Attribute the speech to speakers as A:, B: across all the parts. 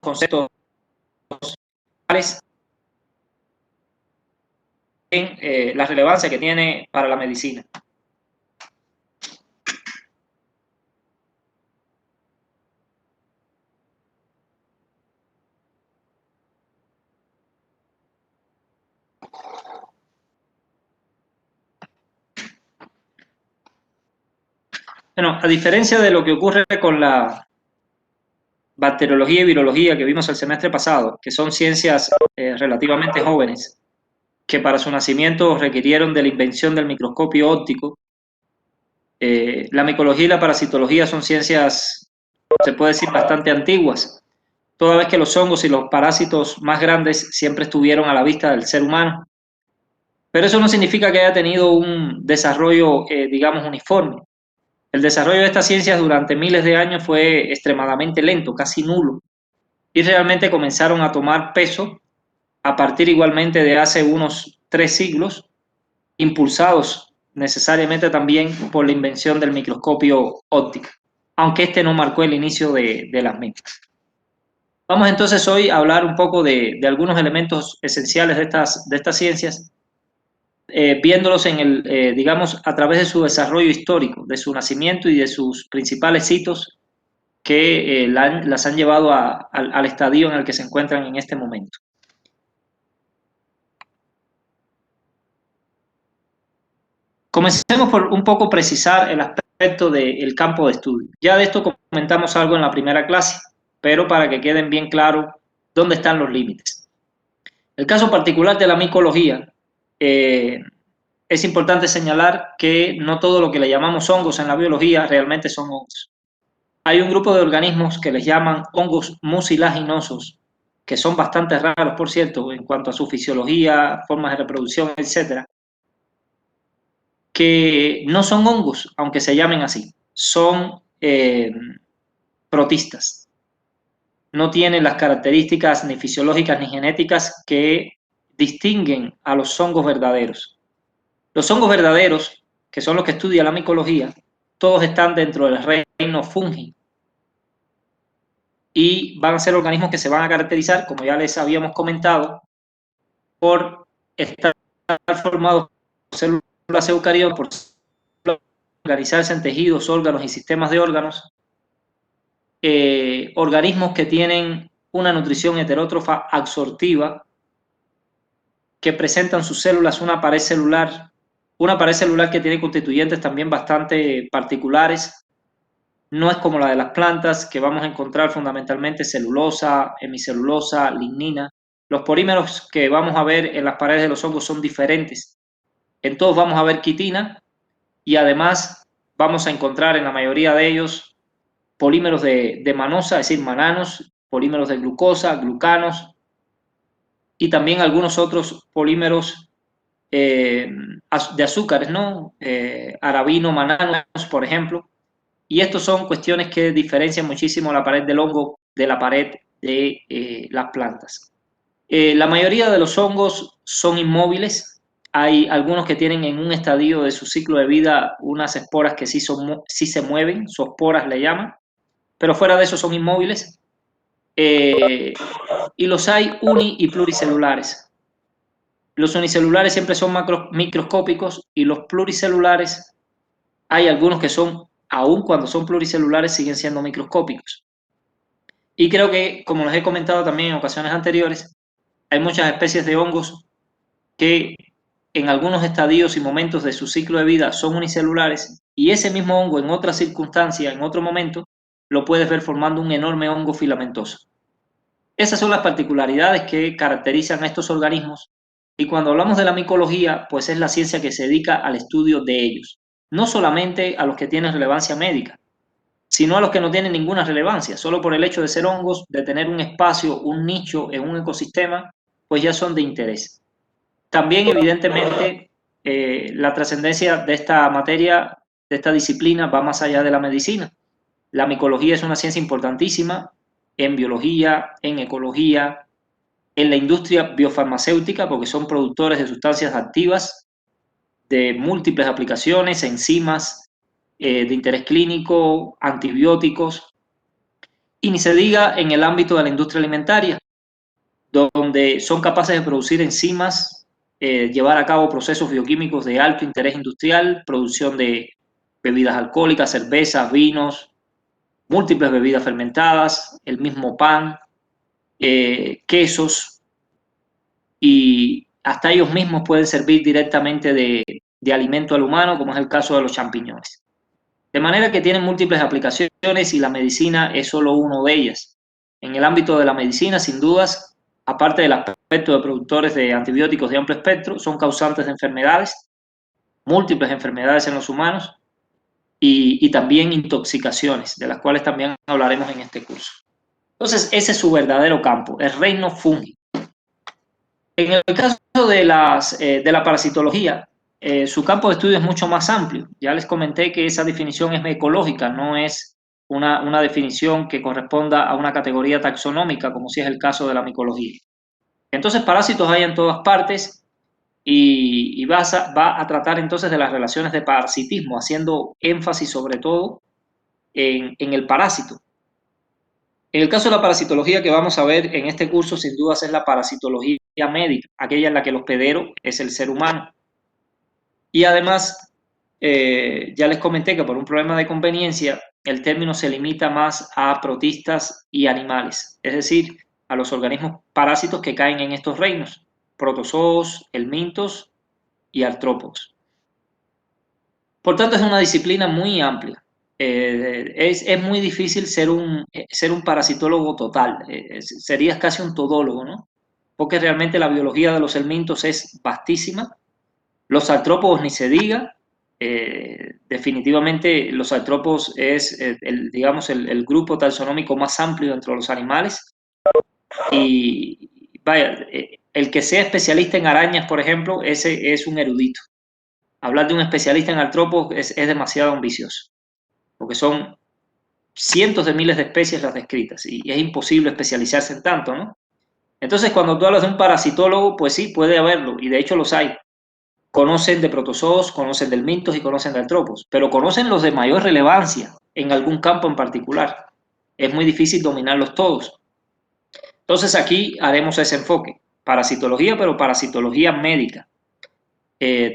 A: conceptos en la relevancia que tiene para la medicina. Bueno, a diferencia de lo que ocurre con la bacteriología y virología que vimos el semestre pasado, que son ciencias relativamente jóvenes, que para su nacimiento requirieron de la invención del microscopio óptico, la micología y la parasitología son ciencias, se puede decir, bastante antiguas, toda vez que los hongos y los parásitos más grandes siempre estuvieron a la vista del ser humano. Pero eso no significa que haya tenido un desarrollo, digamos, uniforme. El desarrollo de estas ciencias durante miles de años fue extremadamente lento, casi nulo, y realmente comenzaron a tomar peso a partir igualmente de hace unos 3 siglos, impulsados necesariamente también por la invención del microscopio óptico, aunque este no marcó el inicio de las mismas. Vamos entonces hoy a hablar un poco de algunos elementos esenciales de estas ciencias, viéndolos digamos, a través de su desarrollo histórico, de su nacimiento y de sus principales hitos que las han llevado al estadio en el que se encuentran en este momento. Comencemos por un poco precisar el aspecto del campo de estudio. Ya de esto comentamos algo en la primera clase, pero para que queden bien claros dónde están los límites. El caso particular de la micología, es importante señalar que no todo lo que le llamamos hongos en la biología realmente son hongos. Hay un grupo de organismos que les llaman hongos mucilaginosos, que son bastante raros, por cierto, en cuanto a su fisiología, formas de reproducción, etcétera, que no son hongos, aunque se llamen así, son protistas. No tienen las características ni fisiológicas ni genéticas que distinguen a los hongos verdaderos. Los hongos verdaderos, que son los que estudia la micología, todos están dentro del reino fungi y van a ser organismos que se van a caracterizar, como ya les habíamos comentado, por estar formados por células eucariotas, por organizarse en tejidos, órganos y sistemas de órganos, organismos que tienen una nutrición heterótrofa absortiva, que presentan sus células una pared celular que tiene constituyentes también bastante particulares. No es como la de las plantas, que vamos a encontrar fundamentalmente celulosa, hemicelulosa, lignina. Los polímeros que vamos a ver en las paredes de los hongos son diferentes. En todos vamos a ver quitina y además vamos a encontrar en la mayoría de ellos polímeros de manosa, es decir, mananos, polímeros de glucosa, glucanos y también algunos otros polímeros de azúcares, ¿no? Arabino, mananos, por ejemplo. Y estos son cuestiones que diferencian muchísimo la pared del hongo de la pared de las plantas. La mayoría de los hongos son inmóviles. Hay algunos que tienen en un estadio de su ciclo de vida unas esporas que sí se mueven, zoosporas le llaman, pero fuera de eso son inmóviles. Y los hay uni y pluricelulares. Los unicelulares siempre son microscópicos y los pluricelulares, hay algunos que son, aun cuando son pluricelulares, siguen siendo microscópicos. Y creo que, como les he comentado también en ocasiones anteriores, hay muchas especies de hongos que en algunos estadios y momentos de su ciclo de vida son unicelulares y ese mismo hongo en otra circunstancia, en otro momento, lo puedes ver formando un enorme hongo filamentoso. Esas son las particularidades que caracterizan a estos organismos y cuando hablamos de la micología, pues es la ciencia que se dedica al estudio de ellos, no solamente a los que tienen relevancia médica, sino a los que no tienen ninguna relevancia, solo por el hecho de ser hongos, de tener un espacio, un nicho en un ecosistema, pues ya son de interés. También, evidentemente, la trascendencia de esta materia, de esta disciplina, va más allá de la medicina. La micología es una ciencia importantísima en biología, en ecología, en la industria biofarmacéutica, porque son productores de sustancias activas de múltiples aplicaciones, enzimas, de interés clínico, antibióticos. Y ni se diga en el ámbito de la industria alimentaria, donde son capaces de producir enzimas, llevar a cabo procesos bioquímicos de alto interés industrial, producción de bebidas alcohólicas, cervezas, vinos, múltiples bebidas fermentadas, el mismo pan, quesos, y hasta ellos mismos pueden servir directamente de alimento al humano, como es el caso de los champiñones. De manera que tienen múltiples aplicaciones y la medicina es solo uno de ellas. En el ámbito de la medicina, sin dudas, aparte del aspecto de productores de antibióticos de amplio espectro, son causantes de enfermedades, múltiples enfermedades en los humanos y también intoxicaciones, de las cuales también hablaremos en este curso. Entonces, ese es su verdadero campo, el reino fungi. En el caso de la parasitología, su campo de estudio es mucho más amplio. Ya les comenté que esa definición es ecológica, no es una definición que corresponda a una categoría taxonómica, como si es el caso de la micología. Entonces, parásitos hay en todas partes y va a tratar entonces de las relaciones de parasitismo, haciendo énfasis sobre todo en el parásito. En el caso de la parasitología que vamos a ver en este curso, sin dudas es la parasitología médica, aquella en la que el hospedero es el ser humano. Y además, ya les comenté que por un problema de conveniencia, el término se limita más a protistas y animales, es decir, a los organismos parásitos que caen en estos reinos, protozoos, helmintos y artrópodos. Por tanto, es una disciplina muy amplia. Es muy difícil ser un parasitólogo total. Serías casi un todólogo, ¿no? Porque realmente la biología de los helmintos es vastísima. Los artrópodos ni se diga. Definitivamente los artrópodos es, digamos, el grupo taxonómico más amplio dentro de los animales. Y vaya, el que sea especialista en arañas, por ejemplo, ese es un erudito. Hablar de un especialista en artrópodos es demasiado ambicioso, porque son cientos de miles de especies las descritas y es imposible especializarse en tanto, ¿no? Entonces, cuando tú hablas de un parasitólogo, pues sí, puede haberlo, y de hecho los hay. Conocen de protozoos, conocen de helmintos y conocen de artrópodos, pero conocen los de mayor relevancia en algún campo en particular. Es muy difícil dominarlos todos. Entonces, aquí haremos ese enfoque, parasitología, pero parasitología médica,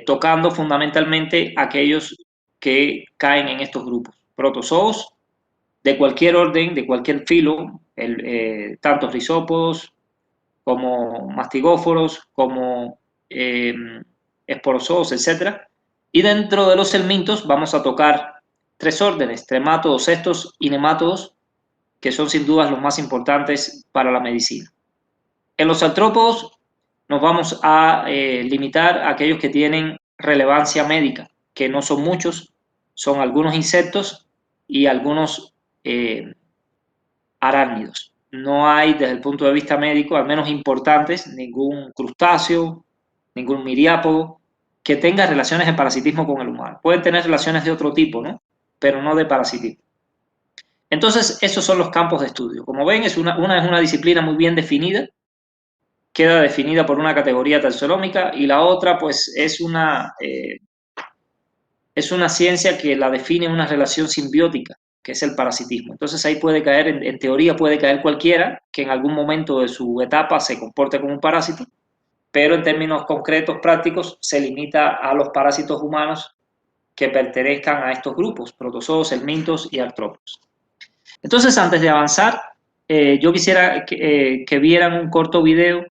A: tocando fundamentalmente aquellos que caen en estos grupos. Protozoos de cualquier orden, de cualquier filo, tanto risópodos como mastigóforos, como esporozoos, etc. Y dentro de los helmintos vamos a tocar tres órdenes, tremátodos, cestos y nemátodos, que son sin duda los más importantes para la medicina. En los artrópodos nos vamos a limitar a aquellos que tienen relevancia médica, que no son muchos, son algunos insectos y algunos arácnidos. No hay, desde el punto de vista médico, al menos importantes, ningún crustáceo, ningún miriápodo que tenga relaciones de parasitismo con el humano. Pueden tener relaciones de otro tipo, ¿no? Pero no de parasitismo. Entonces, esos son los campos de estudio. Como ven, es una disciplina muy bien definida, queda definida por una categoría taxonómica y la otra, pues, es una ciencia que la define una relación simbiótica, que es el parasitismo. Entonces ahí puede caer, en teoría puede caer cualquiera que en algún momento de su etapa se comporte como un parásito, pero en términos concretos, prácticos, se limita a los parásitos humanos que pertenezcan a estos grupos, protozoos, helmintos y artrópodos. Entonces, antes de avanzar, yo quisiera que vieran un corto video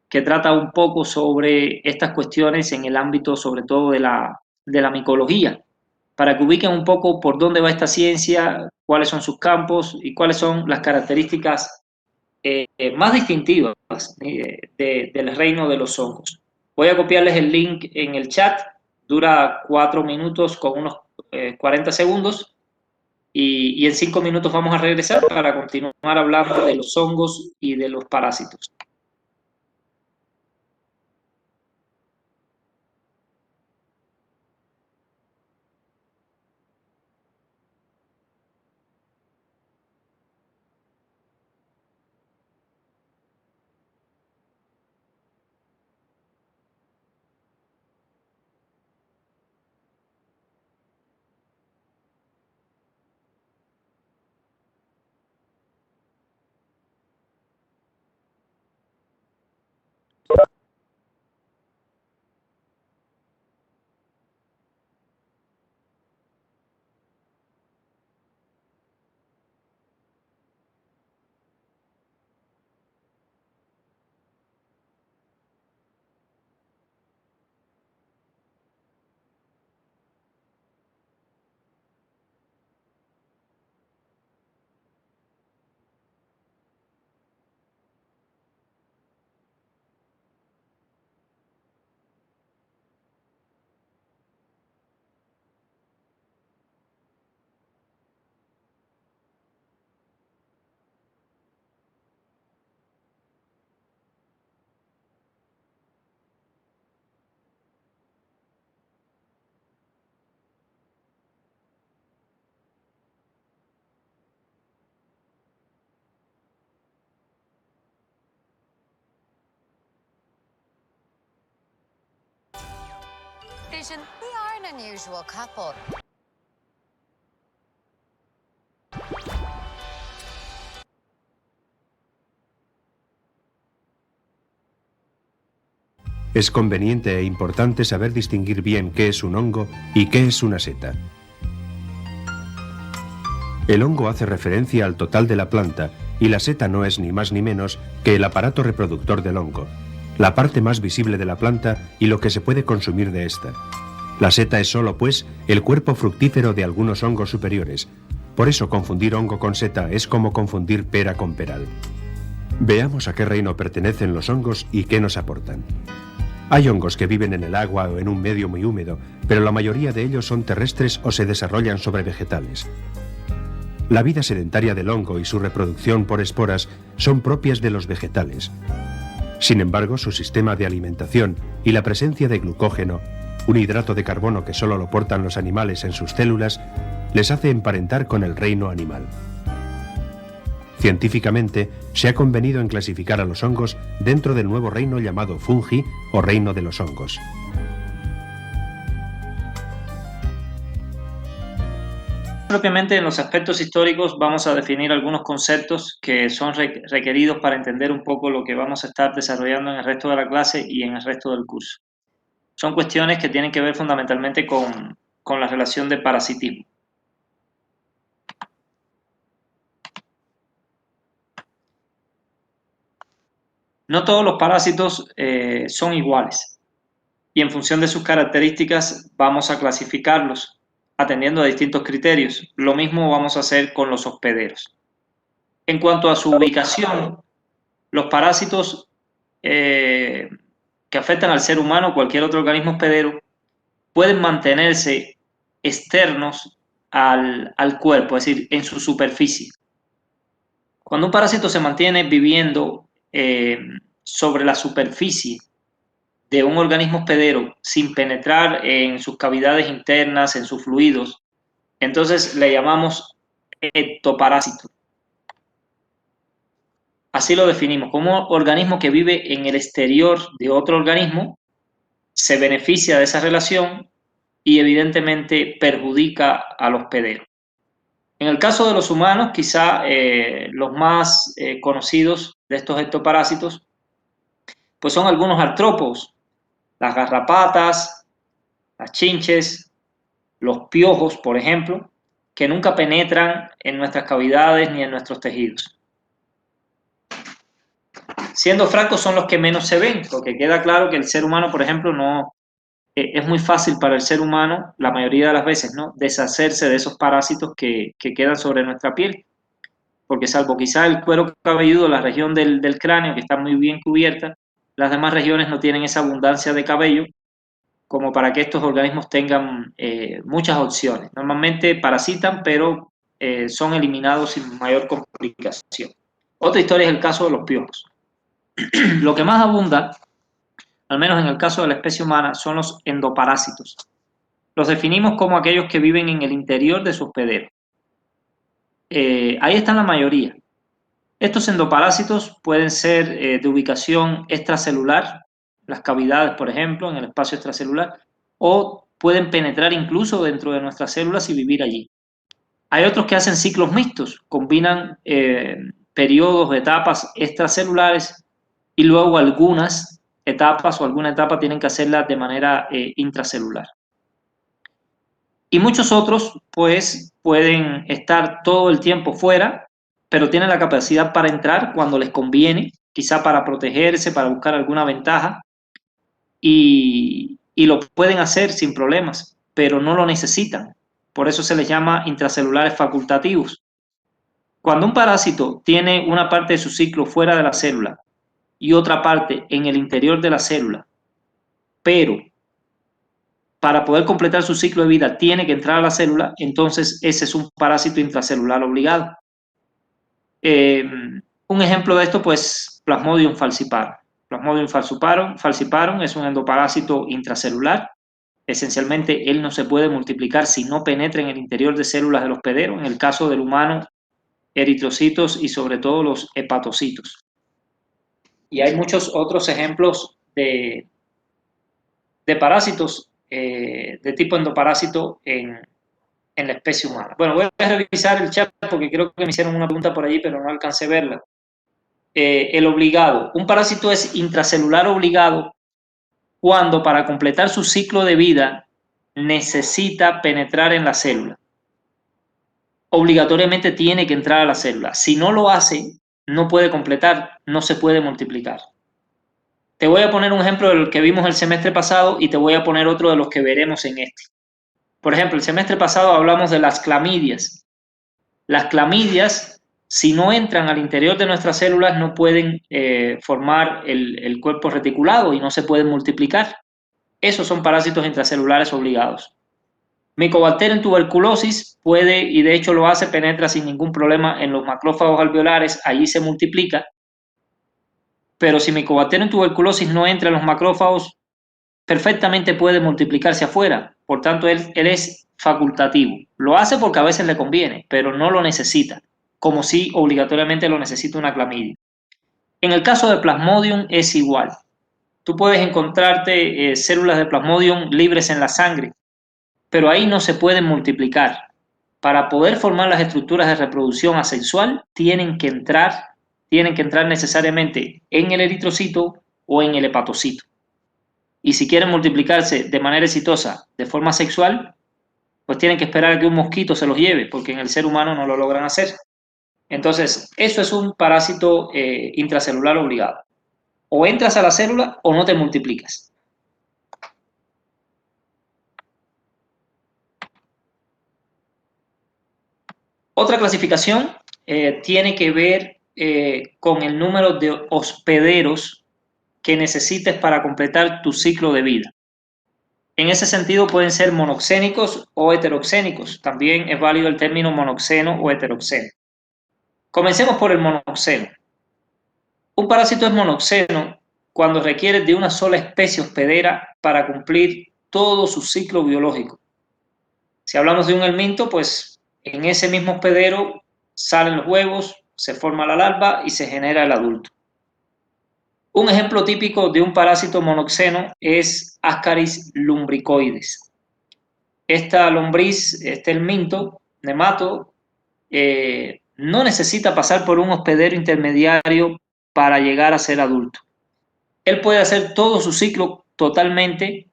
A: que trata un poco sobre estas cuestiones en el ámbito, sobre todo, de la micología, para que ubiquen un poco por dónde va esta ciencia, cuáles son sus campos y cuáles son las características más distintivas del reino de los hongos. Voy a copiarles el link en el chat, dura 4 minutos con unos 40 segundos y en 5 minutos vamos a regresar para continuar hablando de los hongos y de los parásitos.
B: Vision, we are an unusual couple.
C: Es conveniente e importante saber distinguir bien qué es un hongo y qué es una seta. El hongo hace referencia al total de la planta y la seta no es ni más ni menos que el aparato reproductor del hongo, la parte más visible de la planta y lo que se puede consumir de esta. La seta es solo, pues, el cuerpo fructífero de algunos hongos superiores. Por eso confundir hongo con seta es como confundir pera con peral. Veamos a qué reino pertenecen los hongos y qué nos aportan. Hay hongos que viven en el agua o en un medio muy húmedo, pero la mayoría de ellos son terrestres o se desarrollan sobre vegetales. La vida sedentaria del hongo y su reproducción por esporas son propias de los vegetales. Sin embargo, su sistema de alimentación y la presencia de glucógeno, un hidrato de carbono que solo lo portan los animales en sus células, les hace emparentar con el reino animal. Científicamente, se ha convenido en clasificar a los hongos dentro del nuevo reino llamado fungi o reino de los hongos.
A: Propiamente en los aspectos históricos vamos a definir algunos conceptos que son requeridos para entender un poco lo que vamos a estar desarrollando en el resto de la clase y en el resto del curso. Son cuestiones que tienen que ver fundamentalmente con la relación de parasitismo. No todos los parásitos son iguales y en función de sus características vamos a clasificarlos atendiendo a distintos criterios. Lo mismo vamos a hacer con los hospederos. En cuanto a su ubicación, los parásitos que afectan al ser humano o cualquier otro organismo hospedero pueden mantenerse externos al cuerpo, es decir, en su superficie. Cuando un parásito se mantiene viviendo sobre la superficie de un organismo hospedero sin penetrar en sus cavidades internas, en sus fluidos, entonces le llamamos ectoparásito. Así lo definimos, como organismo que vive en el exterior de otro organismo, se beneficia de esa relación y evidentemente perjudica al hospedero. En el caso de los humanos, quizá los más conocidos de estos ectoparásitos pues son algunos artrópodos, las garrapatas, las chinches, los piojos, por ejemplo, que nunca penetran en nuestras cavidades ni en nuestros tejidos. Siendo francos, son los que menos se ven, porque queda claro que el ser humano, por ejemplo, no es muy fácil para el ser humano, la mayoría de las veces, ¿no?, deshacerse de esos parásitos que quedan sobre nuestra piel, porque salvo quizá el cuero cabelludo, la región del cráneo, que está muy bien cubierta, las demás regiones no tienen esa abundancia de cabello como para que estos organismos tengan muchas opciones. Normalmente parasitan, pero son eliminados sin mayor complicación. Otra historia es el caso de los piojos. Lo que más abunda, al menos en el caso de la especie humana, son los endoparásitos. Los definimos como aquellos que viven en el interior de su hospedero. Ahí están la mayoría. Estos endoparásitos pueden ser de ubicación extracelular, las cavidades, por ejemplo, en el espacio extracelular, o pueden penetrar incluso dentro de nuestras células y vivir allí. Hay otros que hacen ciclos mixtos, combinan periodos o etapas extracelulares y luego algunas etapas o alguna etapa tienen que hacerla de manera intracelular. Y muchos otros, pues, pueden estar todo el tiempo fuera, pero tienen la capacidad para entrar cuando les conviene, quizá para protegerse, para buscar alguna ventaja, y lo pueden hacer sin problemas, pero no lo necesitan. Por eso se les llama intracelulares facultativos. Cuando un parásito tiene una parte de su ciclo fuera de la célula y otra parte en el interior de la célula, pero para poder completar su ciclo de vida tiene que entrar a la célula, entonces ese es un parásito intracelular obligado. Un ejemplo de esto, pues, Plasmodium falciparum. Plasmodium falciparum es un endoparásito intracelular. Esencialmente, él no se puede multiplicar si no penetra en el interior de células del hospedero. En el caso del humano, eritrocitos y sobre todo los hepatocitos. Y hay muchos otros ejemplos de parásitos de tipo endoparásito en la especie humana. Bueno, voy a revisar el chat porque creo que me hicieron una pregunta por allí, pero no alcancé a verla. El obligado. Un parásito es intracelular obligado cuando para completar su ciclo de vida necesita penetrar en la célula. Obligatoriamente tiene que entrar a la célula. Si no lo hace, no puede completar, no se puede multiplicar. Te voy a poner un ejemplo del que vimos el semestre pasado y te voy a poner otro de los que veremos en este. Por ejemplo, el semestre pasado hablamos de las clamidias. Las clamidias, si no entran al interior de nuestras células, no pueden formar el cuerpo reticulado y no se pueden multiplicar. Esos son parásitos intracelulares obligados. Mycobacterium tuberculosis puede, y de hecho lo hace, penetra sin ningún problema en los macrófagos alveolares, allí se multiplica. Pero si Mycobacterium tuberculosis no entra en los macrófagos, perfectamente puede multiplicarse afuera. Por tanto, él es facultativo. Lo hace porque a veces le conviene, pero no lo necesita, como si obligatoriamente lo necesita una clamidia. En el caso de Plasmodium es igual. Tú puedes encontrarte células de Plasmodium libres en la sangre, pero ahí no se pueden multiplicar. Para poder formar las estructuras de reproducción asexual, tienen que entrar necesariamente en el eritrocito o en el hepatocito. Y si quieren multiplicarse de manera exitosa de forma sexual, pues tienen que esperar a que un mosquito se los lleve, porque en el ser humano no lo logran hacer. Entonces, eso es un parásito intracelular obligado. O entras a la célula o no te multiplicas. Otra clasificación tiene que ver con el número de hospederos que necesites para completar tu ciclo de vida. En ese sentido pueden ser monoxénicos o heteroxénicos. También es válido el término monoxeno o heteroxeno. Comencemos por el monoxeno. Un parásito es monoxeno cuando requiere de una sola especie hospedera para cumplir todo su ciclo biológico. Si hablamos de un helminto, pues en ese mismo hospedero salen los huevos, se forma la larva y se genera el adulto. Un ejemplo típico de un parásito monoxeno es Ascaris lumbricoides. Esta lombriz, este helminto, nemato, no necesita pasar por un hospedero intermediario para llegar a ser adulto. Él puede hacer todo su ciclo totalmente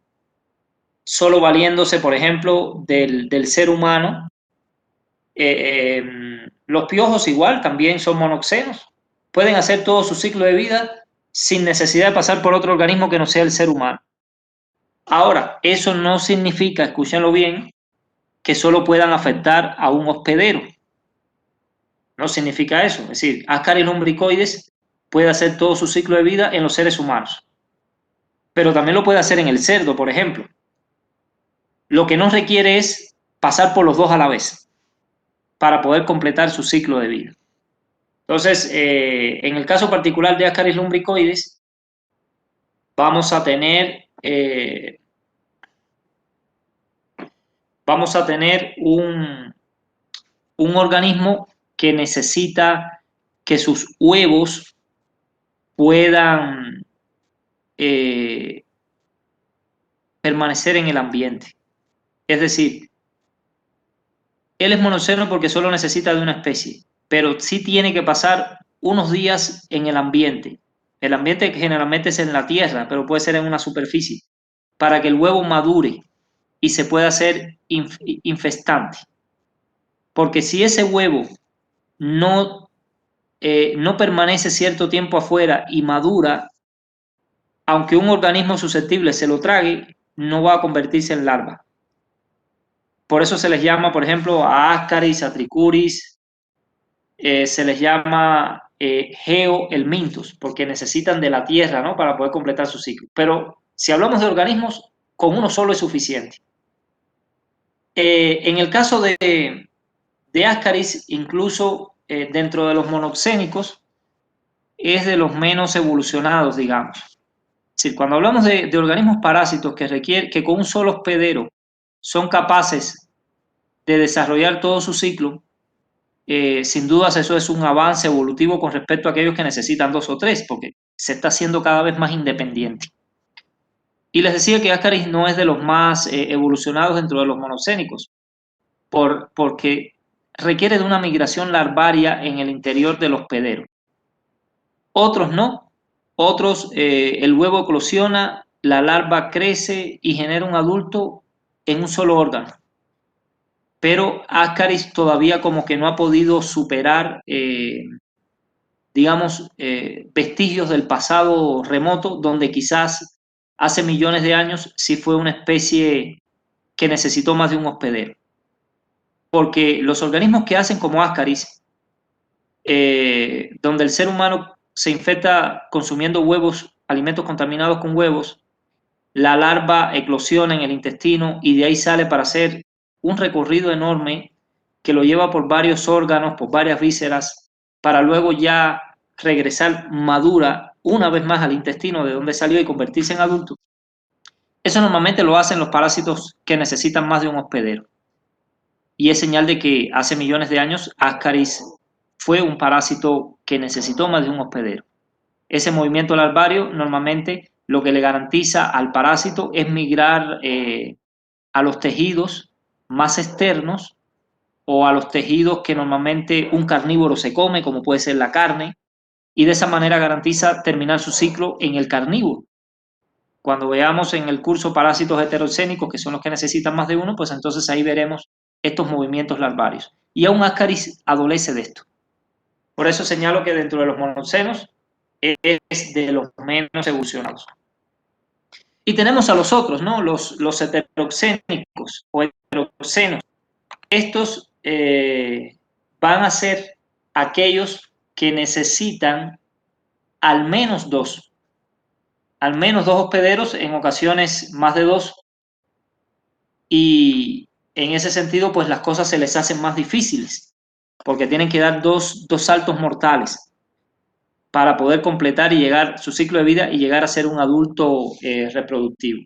A: solo valiéndose, por ejemplo, del ser humano. Los piojos igual también son monoxenos. Pueden hacer todo su ciclo de vida sin necesidad de pasar por otro organismo que no sea el ser humano. Ahora, eso no significa, escúchenlo bien, que solo puedan afectar a un hospedero. No significa eso. Es decir, Ascaris lumbricoides puede hacer todo su ciclo de vida en los seres humanos. Pero también lo puede hacer en el cerdo, por ejemplo. Lo que no requiere es pasar por los dos a la vez para poder completar su ciclo de vida. Entonces, en el caso particular de Ascaris lumbricoides, vamos a tener un organismo que necesita que sus huevos puedan permanecer en el ambiente. Es decir, él es monoxeno porque solo necesita de una especie, pero sí tiene que pasar unos días en el ambiente. El ambiente generalmente es en la tierra, pero puede ser en una superficie, para que el huevo madure y se pueda hacer infestante. Porque si ese huevo no permanece cierto tiempo afuera y madura, aunque un organismo susceptible se lo trague, no va a convertirse en larva. Por eso se les llama, por ejemplo, a Ascaris, a Trichuris, se les llama geohelmintos, porque necesitan de la tierra, ¿no?, para poder completar su ciclo. Pero si hablamos de organismos, con uno solo es suficiente. En el caso de Ascaris, incluso dentro de los monoxénicos, es de los menos evolucionados, digamos. Es decir, cuando hablamos de organismos parásitos que con un solo hospedero son capaces de desarrollar todo su ciclo, sin dudas eso es un avance evolutivo con respecto a aquellos que necesitan dos o tres, porque se está haciendo cada vez más independiente. Y les decía que Ascaris no es de los más evolucionados dentro de los monocénicos, porque requiere de una migración larvaria en el interior del hospedero. Otros no, otros el huevo eclosiona, la larva crece y genera un adulto en un solo órgano. Pero Ascaris todavía como que no ha podido superar, digamos, vestigios del pasado remoto, donde quizás hace millones de años sí fue una especie que necesitó más de un hospedero. Porque los organismos que hacen como Ascaris, donde el ser humano se infecta consumiendo huevos, alimentos contaminados con huevos, la larva eclosiona en el intestino y de ahí sale para hacer un recorrido enorme que lo lleva por varios órganos, por varias vísceras, para luego ya regresar madura una vez más al intestino de donde salió y convertirse en adulto. Eso normalmente lo hacen los parásitos que necesitan más de un hospedero. Y es señal de que hace millones de años Ascaris fue un parásito que necesitó más de un hospedero. Ese movimiento larvario normalmente lo que le garantiza al parásito es migrar a los tejidos más externos o a los tejidos que normalmente un carnívoro se come, como puede ser la carne, y de esa manera garantiza terminar su ciclo en el carnívoro. Cuando veamos en el curso parásitos heterocénicos, que son los que necesitan más de uno, pues entonces ahí veremos estos movimientos larvarios. Y aún Ascaris adolece de esto. Por eso señalo que dentro de los monocenos es de los menos evolucionados. Y tenemos a los otros, ¿no? Los heteroxénicos o heterocenos. Estos van a ser aquellos que necesitan al menos dos hospederos, en ocasiones más de dos, y en ese sentido pues las cosas se les hacen más difíciles, porque tienen que dar dos saltos mortales para poder completar y llegar su ciclo de vida y llegar a ser un adulto reproductivo.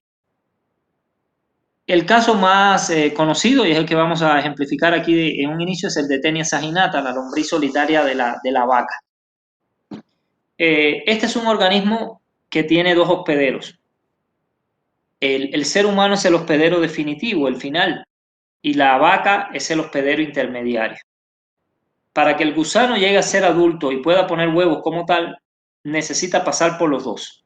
A: El caso más conocido, y es el que vamos a ejemplificar aquí en un inicio, es el de Taenia saginata, la lombriz solitaria de la vaca. Este es un organismo que tiene dos hospederos. El ser humano es el hospedero definitivo, el final, y la vaca es el hospedero intermediario. Para que el gusano llegue a ser adulto y pueda poner huevos como tal, necesita pasar por los dos.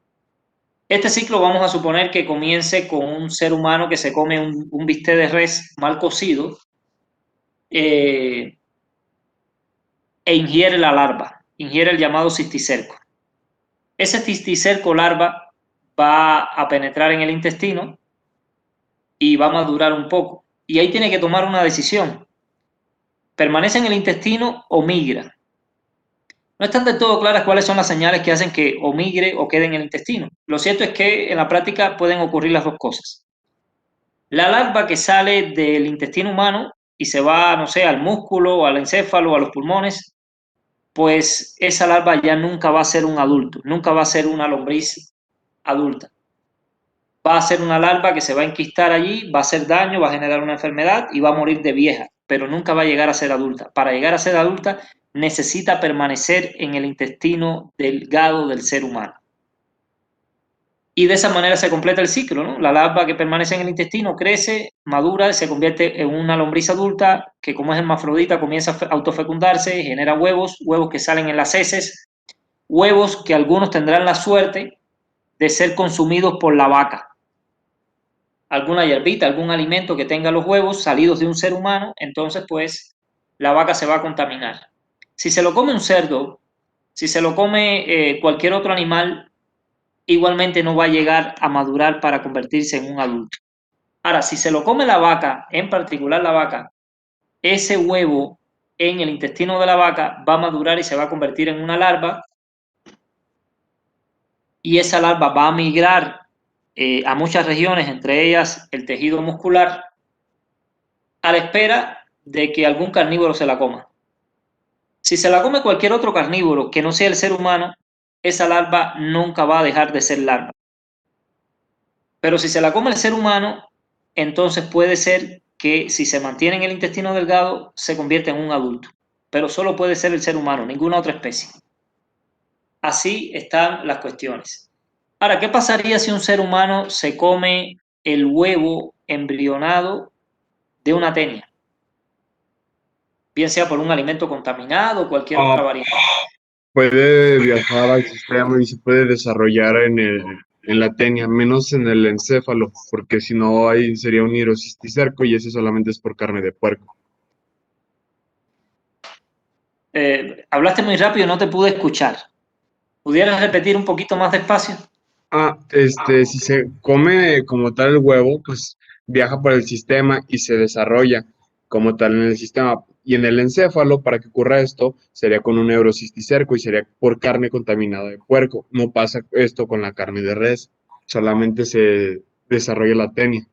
A: Este ciclo vamos a suponer que comience con un ser humano que se come un bistec de res mal cocido e ingiere la larva, ingiere el llamado cisticerco. Ese cisticerco larva va a penetrar en el intestino y va a madurar un poco. Y ahí tiene que tomar una decisión. ¿Permanece en el intestino o migra? No están del todo claras cuáles son las señales que hacen que o migre o quede en el intestino. Lo cierto es que en la práctica pueden ocurrir las dos cosas. La larva que sale del intestino humano y se va, no sé, al músculo, al encéfalo, a los pulmones, pues esa larva ya nunca va a ser un adulto, nunca va a ser una lombriz adulta. Va a ser una larva que se va a enquistar allí, va a hacer daño, va a generar una enfermedad y va a morir de vieja, pero nunca va a llegar a ser adulta. Para llegar a ser adulta necesita permanecer en el intestino delgado del ser humano. Y de esa manera se completa el ciclo, ¿no? La larva que permanece en el intestino crece, madura, se convierte en una lombriz adulta que, como es hermafrodita, comienza a autofecundarse, genera huevos, huevos que salen en las heces, huevos que algunos tendrán la suerte de ser consumidos por la vaca. Alguna hierbita, algún alimento que tenga los huevos salidos de un ser humano, entonces pues la vaca se va a contaminar. Si se lo come un cerdo, si se lo come cualquier otro animal, igualmente no va a llegar a madurar para convertirse en un adulto. Ahora, si se lo come la vaca, en particular la vaca, ese huevo en el intestino de la vaca va a madurar y se va a convertir en una larva, y esa larva va a migrar a muchas regiones, entre ellas el tejido muscular, a la espera de que algún carnívoro se la coma. Si se la come cualquier otro carnívoro que no sea el ser humano, esa larva nunca va a dejar de ser larva. Pero si se la come el ser humano, entonces puede ser que si se mantiene en el intestino delgado, se convierta en un adulto. Pero solo puede ser el ser humano, ninguna otra especie. Así están las cuestiones. Ahora, ¿qué pasaría si un ser humano se come el huevo embrionado de una tenia? Bien sea por un alimento contaminado o cualquier
D: Ah,
A: otra variante.
D: puede viajar al sistema y se puede desarrollar en la tenia, menos en el encéfalo, porque si no ahí sería un hidrocisticerco y ese solamente es por carne de puerco.
A: Hablaste muy rápido y no te pude escuchar. ¿Pudieras repetir un poquito más despacio?
D: Si se come como tal el huevo, pues viaja por el sistema y se desarrolla como tal en el sistema. Y en el encéfalo, para que ocurra esto, sería con un neurocisticerco y sería por carne contaminada de puerco. No pasa esto con la carne de res, solamente se desarrolla la tenia.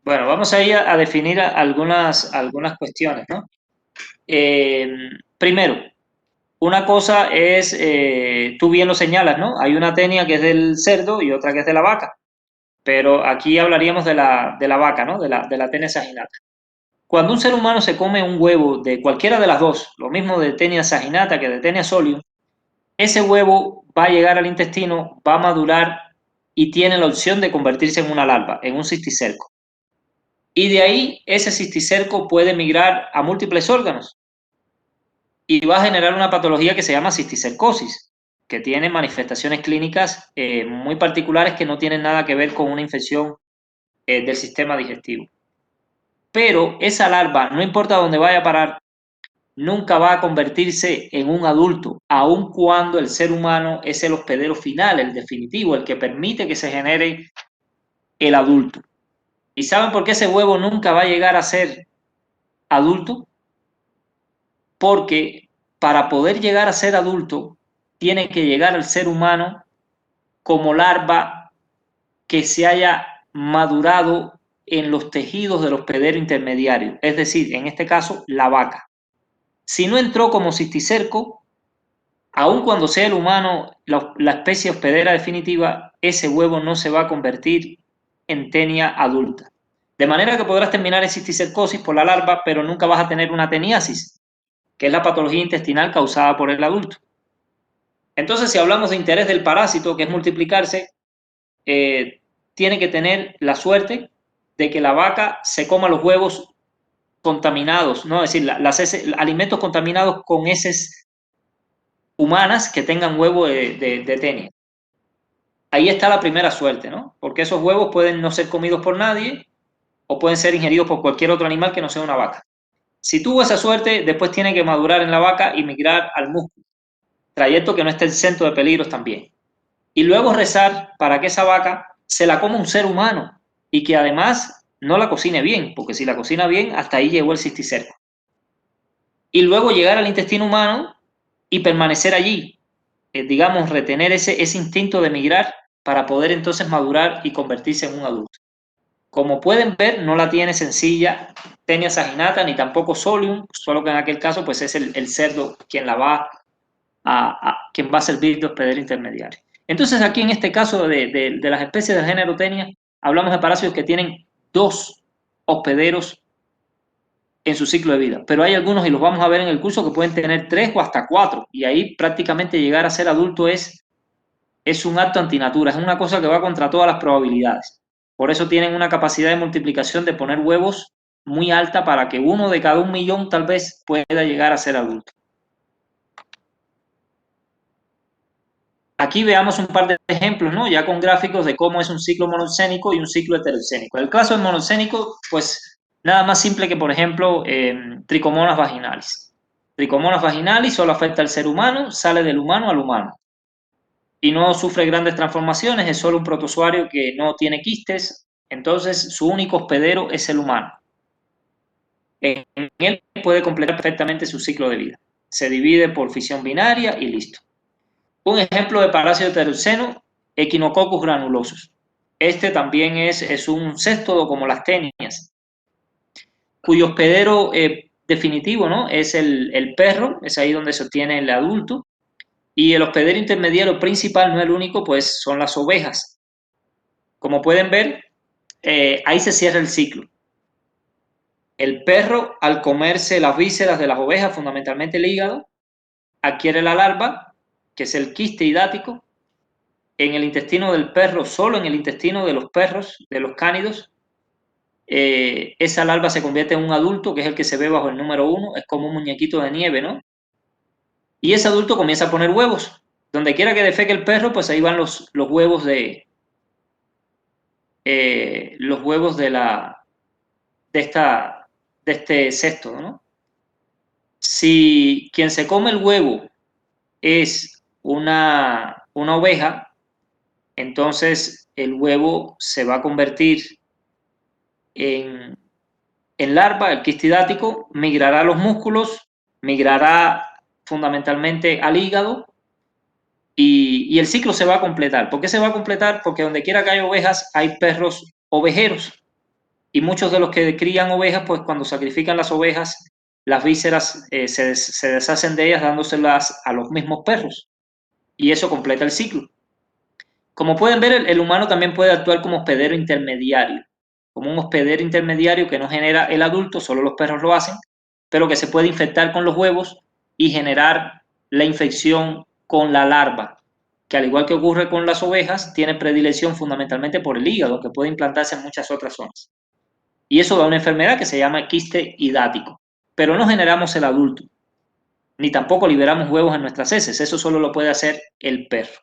A: Bueno, vamos a ir a definir algunas cuestiones, ¿no? Eh, Primero, una cosa es, tú bien lo señalas, ¿no? Hay una tenia que es del cerdo y otra que es de la vaca, pero aquí hablaríamos de la vaca, ¿no? De la tenia saginata. Cuando un ser humano se come un huevo de cualquiera de las dos, lo mismo de tenia saginata que de tenia solium, ese huevo va a llegar al intestino, va a madurar y tiene la opción de convertirse en una larva, en un cisticerco. Y de ahí ese cisticerco puede migrar a múltiples órganos y va a generar una patología que se llama cisticercosis, que tiene manifestaciones clínicas muy particulares que no tienen nada que ver con una infección del sistema digestivo. Pero esa larva, no importa dónde vaya a parar, nunca va a convertirse en un adulto, aun cuando el ser humano es el hospedero final, el definitivo, el que permite que se genere el adulto. ¿Y saben por qué ese huevo nunca va a llegar a ser adulto? Porque para poder llegar a ser adulto, tiene que llegar al ser humano como larva que se haya madurado en los tejidos del hospedero intermediario, es decir, en este caso, la vaca. Si no entró como cisticerco, aun cuando sea el humano la especie hospedera definitiva, ese huevo no se va a convertir en tenia adulta. De manera que podrás terminar en cisticercosis por la larva, pero nunca vas a tener una teniasis, que es la patología intestinal causada por el adulto. Entonces, si hablamos de interés del parásito, que es multiplicarse, tiene que tener la suerte de que la vaca se coma los huevos contaminados, ¿no? Es decir, alimentos contaminados con heces humanas que tengan huevo de tenia. Ahí está la primera suerte, ¿no? Porque esos huevos pueden no ser comidos por nadie o pueden ser ingeridos por cualquier otro animal que no sea una vaca. Si tuvo esa suerte, después tiene que madurar en la vaca y migrar al músculo, trayecto que no esté exento de peligros también. Y luego rezar para que esa vaca se la coma un ser humano y que además no la cocine bien, porque si la cocina bien, hasta ahí llegó el cisticerco. Y luego llegar al intestino humano y permanecer allí, digamos, retener ese instinto de migrar para poder entonces madurar y convertirse en un adulto. Como pueden ver, no la tiene sencilla tenia saginata ni tampoco solium, solo que en aquel caso pues es el cerdo quien quien va a servir de hospedero intermediario. Entonces aquí en este caso de las especies del género Tenia, hablamos de parásitos que tienen dos hospederos en su ciclo de vida, pero hay algunos, y los vamos a ver en el curso, que pueden tener 3 o hasta 4, y ahí prácticamente llegar a ser adulto es un acto antinatura, es una cosa que va contra todas las probabilidades. Por eso tienen una capacidad de multiplicación de poner huevos muy alta para que uno de cada 1.000.000 tal vez pueda llegar a ser adulto. Aquí veamos un par de ejemplos, ¿no? Ya con gráficos de cómo es un ciclo monocénico y un ciclo heterocénico. El caso del monocénico, pues nada más simple que, por ejemplo, tricomonas vaginalis. Tricomonas vaginalis solo afecta al ser humano, sale del humano al humano. Y no sufre grandes transformaciones, es solo un protozoario que no tiene quistes, entonces su único hospedero es el humano. En él puede completar perfectamente su ciclo de vida. Se divide por fisión binaria y listo. Un ejemplo de parásito heteroceno, Echinococcus granulosus. Este también es un céstodo como las tenias, cuyo hospedero definitivo, ¿no? Es el perro, es ahí donde se obtiene el adulto, y el hospedero intermediario principal, no el único, pues son las ovejas. Como pueden ver, ahí se cierra el ciclo. El perro, al comerse las vísceras de las ovejas, fundamentalmente el hígado, adquiere la larva, que es el quiste hidático, en el intestino del perro, solo en el intestino de los perros, de los cánidos, esa larva se convierte en un adulto, que es el que se ve bajo el número 1, es como un muñequito de nieve, ¿no? Y ese adulto comienza a poner huevos. Donde quiera que defeque el perro, pues ahí van los huevos de este cesto, ¿no? Si quien se come el huevo es una oveja, entonces el huevo se va a convertir en larva, el quistidático, migrará a los músculos, migrará fundamentalmente al hígado y el ciclo se va a completar. ¿Por qué se va a completar? Porque donde quiera que haya ovejas hay perros ovejeros y muchos de los que crían ovejas, pues cuando sacrifican las ovejas, las vísceras se deshacen de ellas dándoselas a los mismos perros y eso completa el ciclo. Como pueden ver, el humano también puede actuar como hospedero intermediario, como un hospedero intermediario que no genera el adulto, solo los perros lo hacen, pero que se puede infectar con los huevos y generar la infección con la larva, que al igual que ocurre con las ovejas, tiene predilección fundamentalmente por el hígado, que puede implantarse en muchas otras zonas. Y eso da una enfermedad que se llama quiste hidático, pero no generamos el adulto, ni tampoco liberamos huevos en nuestras heces, eso solo lo puede hacer el perro.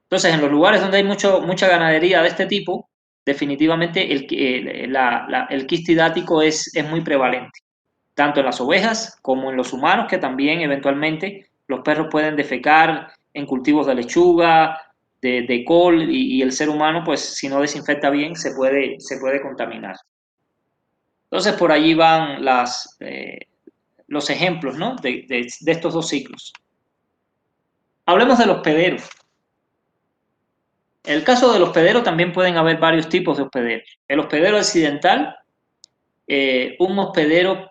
A: Entonces, en los lugares donde hay mucha ganadería de este tipo, definitivamente el quiste hidático es muy prevalente, tanto en las ovejas como en los humanos, que también eventualmente los perros pueden defecar en cultivos de lechuga, de col, y el ser humano, pues si no desinfecta bien, se puede contaminar. Entonces, por allí van los ejemplos, ¿no? de estos dos ciclos. Hablemos del hospedero. En el caso del hospedero también pueden haber varios tipos de hospederos. El hospedero accidental, un hospedero,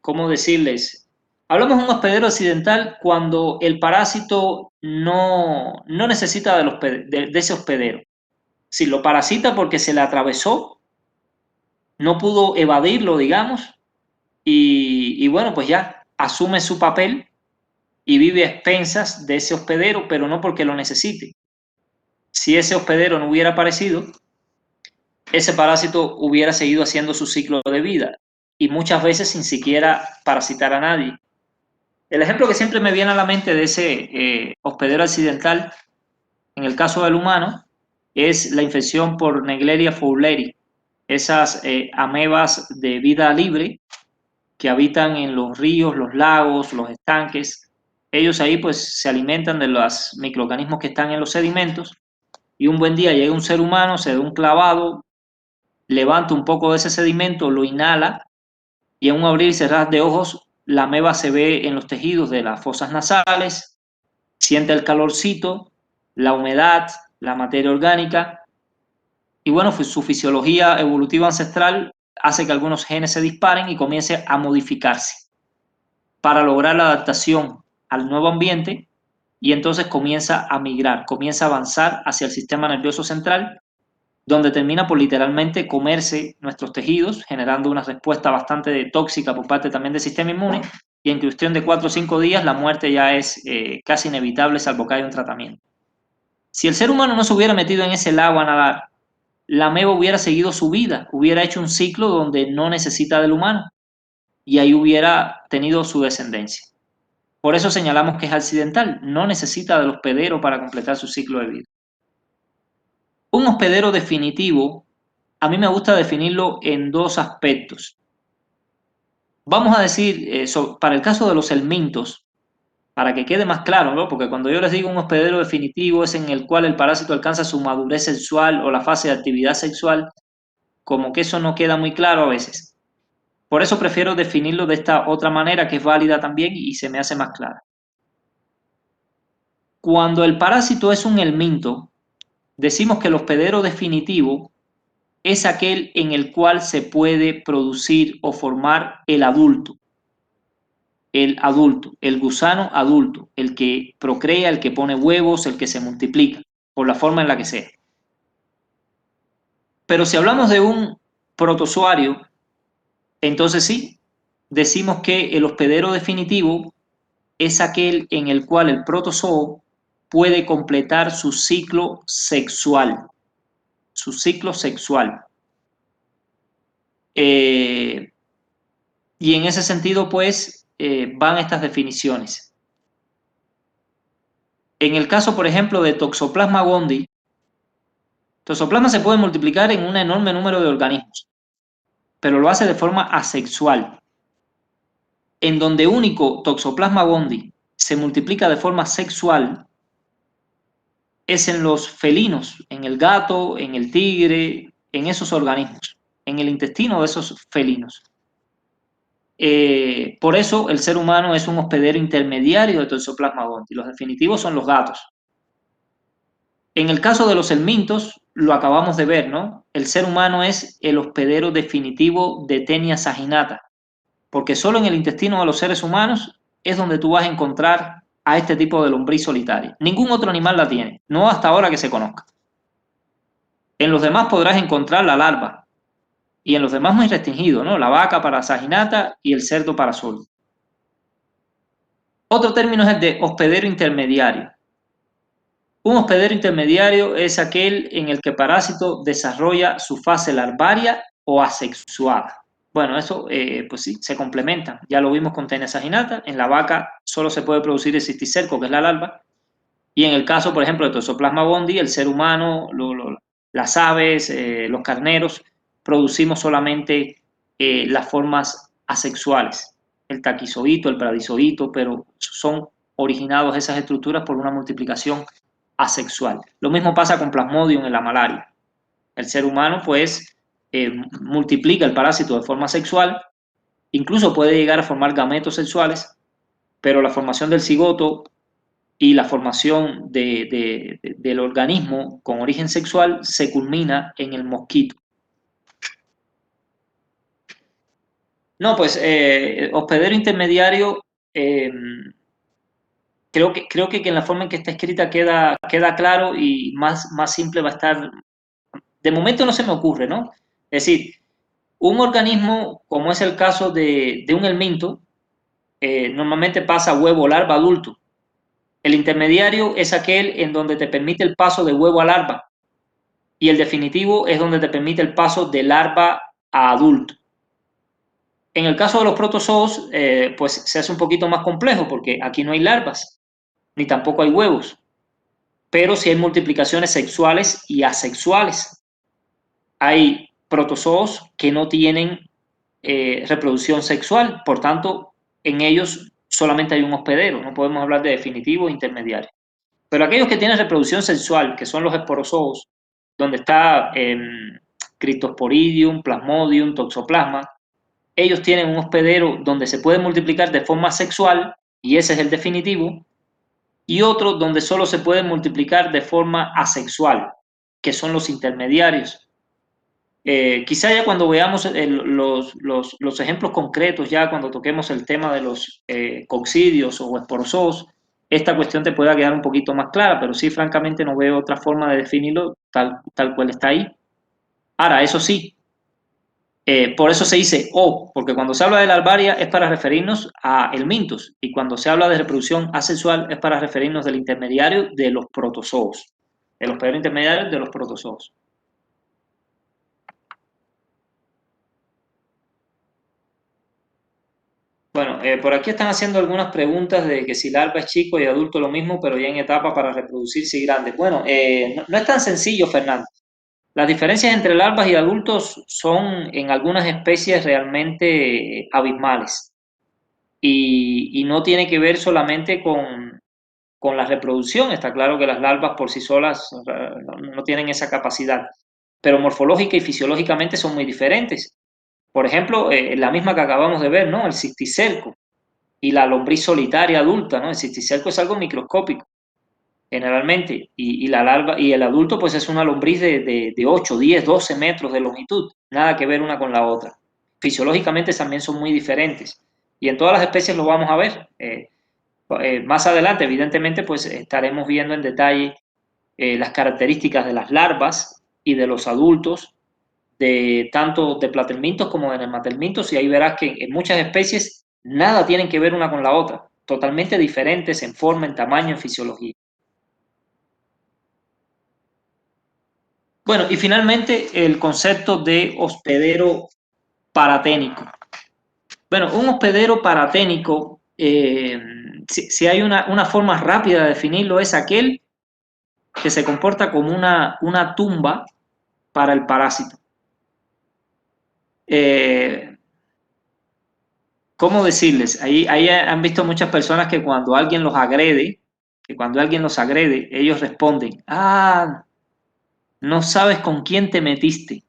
A: ¿cómo decirles? Hablamos de un hospedero accidental cuando el parásito no necesita de ese hospedero. Si lo parasita porque se le atravesó, no pudo evadirlo, digamos, y bueno, pues ya asume su papel y vive a expensas de ese hospedero, pero no porque lo necesite. Si ese hospedero no hubiera aparecido, ese parásito hubiera seguido haciendo su ciclo de vida y muchas veces sin siquiera parasitar a nadie. El ejemplo que siempre me viene a la mente de ese hospedero accidental, en el caso del humano, es la infección por Naegleria fowleri, esas amebas de vida libre que habitan en los ríos, los lagos, los estanques. Ellos ahí pues se alimentan de los microorganismos que están en los sedimentos y un buen día llega un ser humano, se da un clavado, levanta un poco de ese sedimento, lo inhala y en un abrir y cerrar de ojos la ameba se ve en los tejidos de las fosas nasales, siente el calorcito, la humedad, la materia orgánica y bueno, su fisiología evolutiva ancestral hace que algunos genes se disparen y comience a modificarse para lograr la adaptación al nuevo ambiente y entonces comienza a migrar, comienza a avanzar hacia el sistema nervioso central, donde termina por literalmente comerse nuestros tejidos, generando una respuesta bastante tóxica por parte también del sistema inmune, y en cuestión de 4 o 5 días la muerte ya es casi inevitable, salvo que haya un tratamiento. Si el ser humano no se hubiera metido en ese lago a nadar, la ameba hubiera seguido su vida, hubiera hecho un ciclo donde no necesita del humano, y ahí hubiera tenido su descendencia. Por eso señalamos que es accidental, no necesita del hospedero para completar su ciclo de vida. Un hospedero definitivo, a mí me gusta definirlo en dos aspectos. Vamos a decir, para el caso de los helmintos, para que quede más claro, ¿no? Porque cuando yo les digo un hospedero definitivo es en el cual el parásito alcanza su madurez sexual o la fase de actividad sexual, como que eso no queda muy claro a veces. Por eso prefiero definirlo de esta otra manera que es válida también y se me hace más clara. Cuando el parásito es un helminto, decimos que el hospedero definitivo es aquel en el cual se puede producir o formar el adulto, el gusano adulto, el que procrea, el que pone huevos, el que se multiplica, por la forma en la que sea. Pero si hablamos de un protozoario, entonces sí, decimos que el hospedero definitivo es aquel en el cual el protozoo puede completar su ciclo sexual. Su ciclo sexual. Y en ese sentido, pues, van estas definiciones. En el caso, por ejemplo, de Toxoplasma gondii, Toxoplasma se puede multiplicar en un enorme número de organismos, pero lo hace de forma asexual. En donde único Toxoplasma gondii se multiplica de forma sexual es en los felinos, en el gato, en el tigre, en esos organismos, en el intestino de esos felinos. Por eso el ser humano es un hospedero intermediario de Toxoplasma gondii. Los definitivos son los gatos. En el caso de los helmintos, lo acabamos de ver, ¿no? El ser humano es el hospedero definitivo de Taenia saginata, porque solo en el intestino de los seres humanos es donde tú vas a encontrar a este tipo de lombriz solitaria. Ningún otro animal la tiene, no hasta ahora que se conozca. En los demás podrás encontrar la larva, y en los demás muy restringido, ¿no? La vaca para saginata y el cerdo para sol. Otro término es el de hospedero intermediario. Un hospedero intermediario es aquel en el que el parásito desarrolla su fase larvaria o asexuada. Bueno, eso pues sí, se complementa. Ya lo vimos con Taenia saginata. En la vaca solo se puede producir el cisticerco, que es la larva. Y en el caso, por ejemplo, de Toxoplasma gondii, el ser humano, las aves, los carneros, producimos solamente las formas asexuales. El taquizoíto, el bradizoíto, pero son originados esas estructuras por una multiplicación asexual. Lo mismo pasa con Plasmodium en la malaria. El ser humano, pues, multiplica el parásito de forma sexual, incluso puede llegar a formar gametos sexuales, pero la formación del cigoto y la formación del organismo con origen sexual se culmina en el mosquito. No, pues, hospedero intermediario, creo que en la forma en que está escrita queda claro y más simple va a estar. De momento no se me ocurre, ¿no? Es decir, un organismo, como es el caso de un helminto, normalmente pasa huevo, larva, adulto. El intermediario es aquel en donde te permite el paso de huevo a larva y el definitivo es donde te permite el paso de larva a adulto. En el caso de los protozoos, pues se hace un poquito más complejo porque aquí no hay larvas, ni tampoco hay huevos, pero sí hay multiplicaciones sexuales y asexuales. Hay protozoos que no tienen reproducción sexual, por tanto, en ellos solamente hay un hospedero, no podemos hablar de definitivo o intermediario. Pero aquellos que tienen reproducción sexual, que son los esporozoos, donde está Cryptosporidium, Plasmodium, Toxoplasma, ellos tienen un hospedero donde se puede multiplicar de forma sexual, y ese es el definitivo, y otro donde solo se puede multiplicar de forma asexual, que son los intermediarios. Quizá ya cuando veamos los ejemplos concretos, ya cuando toquemos el tema de los coccidios o esporozoos, esta cuestión te pueda quedar un poquito más clara, pero sí, francamente, no veo otra forma de definirlo tal cual está ahí. Ahora, eso sí, por eso se dice O, porque cuando se habla de larvaria es para referirnos a helmintos, y cuando se habla de reproducción asexual es para referirnos del intermediario de los protozoos, de los hospederos intermediarios de los protozoos. Bueno, por aquí están haciendo algunas preguntas de que si larva es chico y adulto lo mismo, pero ya en etapa para reproducirse y grande. Bueno, no es tan sencillo, Fernando. Las diferencias entre larvas y adultos son en algunas especies realmente abismales y no tiene que ver solamente con la reproducción. Está claro que las larvas por sí solas no tienen esa capacidad, pero morfológica y fisiológicamente son muy diferentes. Por ejemplo, la misma que acabamos de ver, ¿no? El cisticerco y la lombriz solitaria adulta, ¿no? El cisticerco es algo microscópico, generalmente, y la larva, y el adulto, pues es una lombriz de 8, 10, 12 metros de longitud, nada que ver una con la otra. Fisiológicamente también son muy diferentes, y en todas las especies lo vamos a ver. Más adelante, evidentemente, pues estaremos viendo en detalle las características de las larvas y de los adultos, de tanto de platelmintos como de nematelmintos, y ahí verás que en muchas especies nada tienen que ver una con la otra, totalmente diferentes en forma, en tamaño, en fisiología. Bueno, y finalmente el concepto de hospedero paraténico. Bueno, un hospedero paraténico, si hay una forma rápida de definirlo, es aquel que se comporta como una tumba para el parásito. ¿Cómo decirles? Ahí han visto muchas personas que cuando alguien los agrede, ellos responden, no sabes con quién te metiste,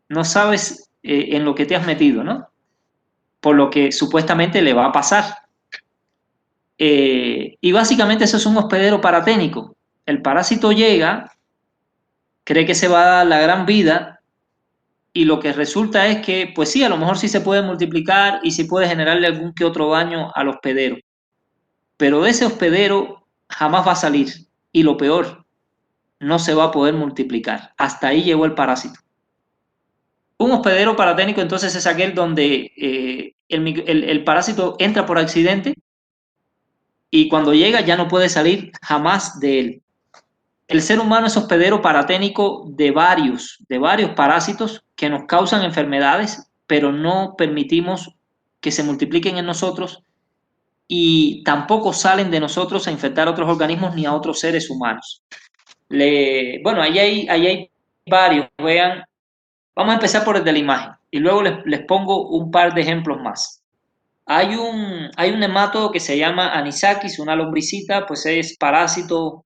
A: no sabes en lo que te has metido, ¿no? Por lo que supuestamente le va a pasar. Y básicamente eso es un hospedero paraténico. El parásito llega, cree que se va a dar la gran vida y lo que resulta es que, pues sí, a lo mejor sí se puede multiplicar y sí puede generarle algún que otro daño al hospedero. Pero de ese hospedero jamás va a salir. Y lo peor, no se va a poder multiplicar. Hasta ahí llegó el parásito. Un hospedero paraténico entonces es aquel donde el parásito entra por accidente y cuando llega ya no puede salir jamás de él. El ser humano es hospedero paraténico de varios parásitos que nos causan enfermedades, pero no permitimos que se multipliquen en nosotros y tampoco salen de nosotros a infectar a otros organismos ni a otros seres humanos. Bueno, ahí hay varios, vean. Vamos a empezar por el de la imagen y luego les pongo un par de ejemplos más. Hay un nematodo que se llama Anisakis, una lombricita, pues es parásito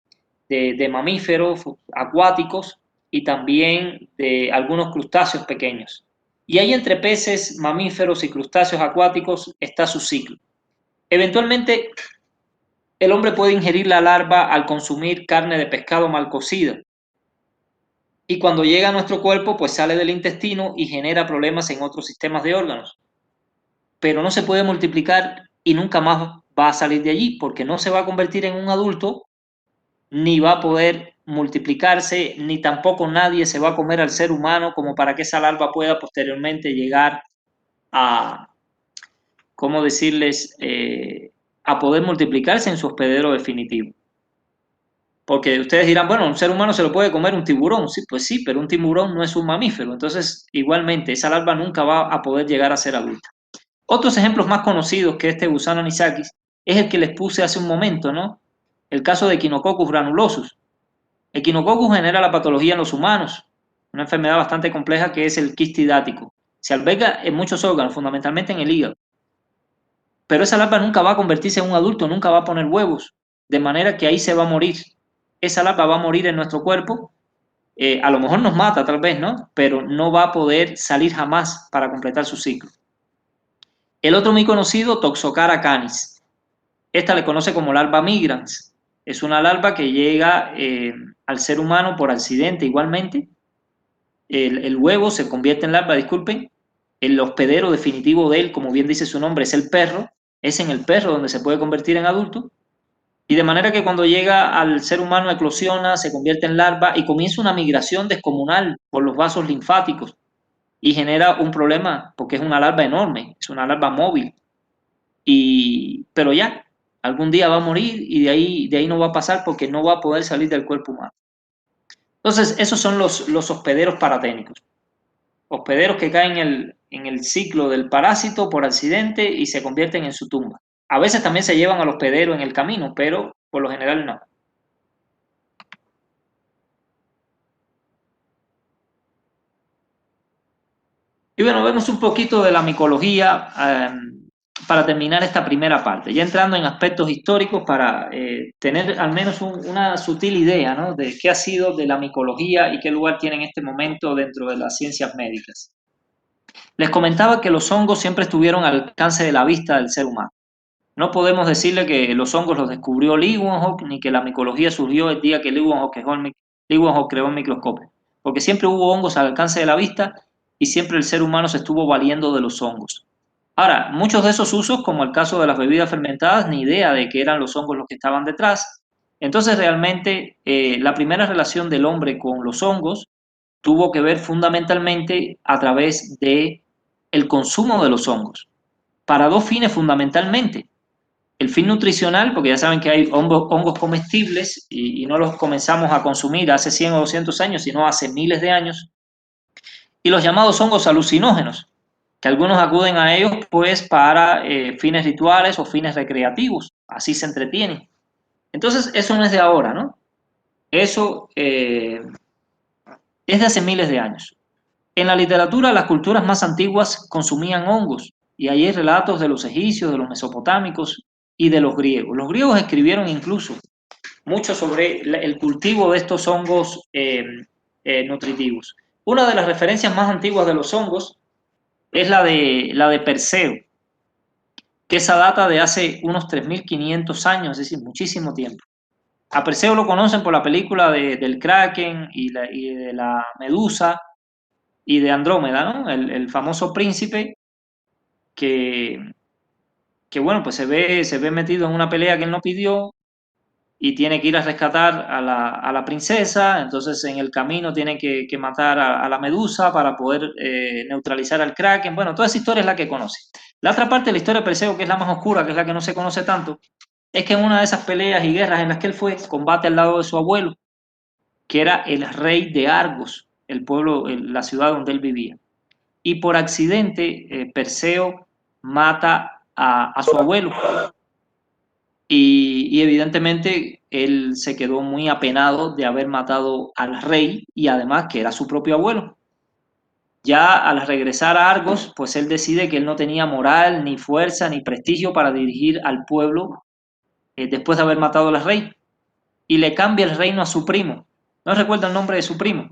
A: de mamíferos acuáticos y también de algunos crustáceos pequeños. Y ahí entre peces, mamíferos y crustáceos acuáticos está su ciclo. Eventualmente, el hombre puede ingerir la larva al consumir carne de pescado mal cocida. Y cuando llega a nuestro cuerpo, pues sale del intestino y genera problemas en otros sistemas de órganos. Pero no se puede multiplicar y nunca más va a salir de allí porque no se va a convertir en un adulto, ni va a poder multiplicarse, ni tampoco nadie se va a comer al ser humano como para que esa larva pueda posteriormente llegar a, ¿cómo decirles?, a poder multiplicarse en su hospedero definitivo. Porque ustedes dirán, bueno, un ser humano se lo puede comer un tiburón. Sí, pues sí, pero un tiburón no es un mamífero. Entonces, igualmente, esa larva nunca va a poder llegar a ser adulta. Otros ejemplos más conocidos que este gusano anisakis es el que les puse hace un momento, ¿no? El caso de Echinococcus granulosus. Echinococcus genera la patología en los humanos, una enfermedad bastante compleja que es el quiste hidático. Se alberga en muchos órganos, fundamentalmente en el hígado. Pero esa larva nunca va a convertirse en un adulto, nunca va a poner huevos, de manera que ahí se va a morir. Esa larva va a morir en nuestro cuerpo, a lo mejor nos mata tal vez, ¿no? Pero no va a poder salir jamás para completar su ciclo. El otro muy conocido, Toxocara canis. Esta le conoce como larva migrans. Es una larva que llega al ser humano por accidente igualmente. El huevo se convierte en larva, disculpen. El hospedero definitivo de él, como bien dice su nombre, es el perro. Es en el perro donde se puede convertir en adulto. Y de manera que cuando llega al ser humano eclosiona, se convierte en larva y comienza una migración descomunal por los vasos linfáticos y genera un problema porque es una larva enorme, es una larva móvil. Pero ya, algún día va a morir y de ahí no va a pasar porque no va a poder salir del cuerpo humano. Entonces, esos son los hospederos paraténicos. Hospederos que caen en el ciclo del parásito por accidente y se convierten en su tumba. A veces también se llevan al hospedero en el camino, pero por lo general no. Y bueno, vemos un poquito de la micología para terminar esta primera parte, ya entrando en aspectos históricos para tener al menos una sutil idea, ¿no?, de qué ha sido de la micología y qué lugar tiene en este momento dentro de las ciencias médicas. Les comentaba que los hongos siempre estuvieron al alcance de la vista del ser humano. No podemos decirle que los hongos los descubrió Leeuwenhoek ni que la micología surgió el día que Leeuwenhoek creó el microscopio, porque siempre hubo hongos al alcance de la vista y siempre el ser humano se estuvo valiendo de los hongos. Ahora, muchos de esos usos, como el caso de las bebidas fermentadas, ni idea de que eran los hongos los que estaban detrás. Entonces, realmente, la primera relación del hombre con los hongos tuvo que ver fundamentalmente a través de el consumo de los hongos, para dos fines fundamentalmente. El fin nutricional, porque ya saben que hay hongos comestibles y no los comenzamos a consumir hace 100 o 200 años, sino hace miles de años. Y los llamados hongos alucinógenos, que algunos acuden a ellos pues para fines rituales o fines recreativos, así se entretienen. Entonces, eso no es de ahora, ¿no? Eso es de hace miles de años. En la literatura, las culturas más antiguas consumían hongos, y ahí hay relatos de los egipcios, de los mesopotámicos y de los griegos. Los griegos escribieron incluso mucho sobre el cultivo de estos hongos nutritivos. Una de las referencias más antiguas de los hongos es la de Perseo, que esa data de hace unos 3.500 años, es decir, muchísimo tiempo. A Perseo lo conocen por la película del Kraken y de la Medusa y de Andrómeda, ¿no? El famoso príncipe que, bueno, pues se ve metido en una pelea que él no pidió y tiene que ir a rescatar a la princesa. Entonces en el camino tiene que matar a la Medusa para poder neutralizar al Kraken. Bueno, toda esa historia es la que conoce. La otra parte de la historia de Perseo, que es la más oscura, que es la que no se conoce tanto, es que en una de esas peleas y guerras en las que él fue, combate al lado de su abuelo, que era el rey de Argos, el pueblo, la ciudad donde él vivía. Y por accidente, Perseo mata a su abuelo. Y evidentemente él se quedó muy apenado de haber matado al rey y además que era su propio abuelo. Ya al regresar a Argos, pues él decide que él no tenía moral, ni fuerza, ni prestigio para dirigir al pueblo después de haber matado al rey. Y le cambia el reino a su primo. No recuerdo el nombre de su primo,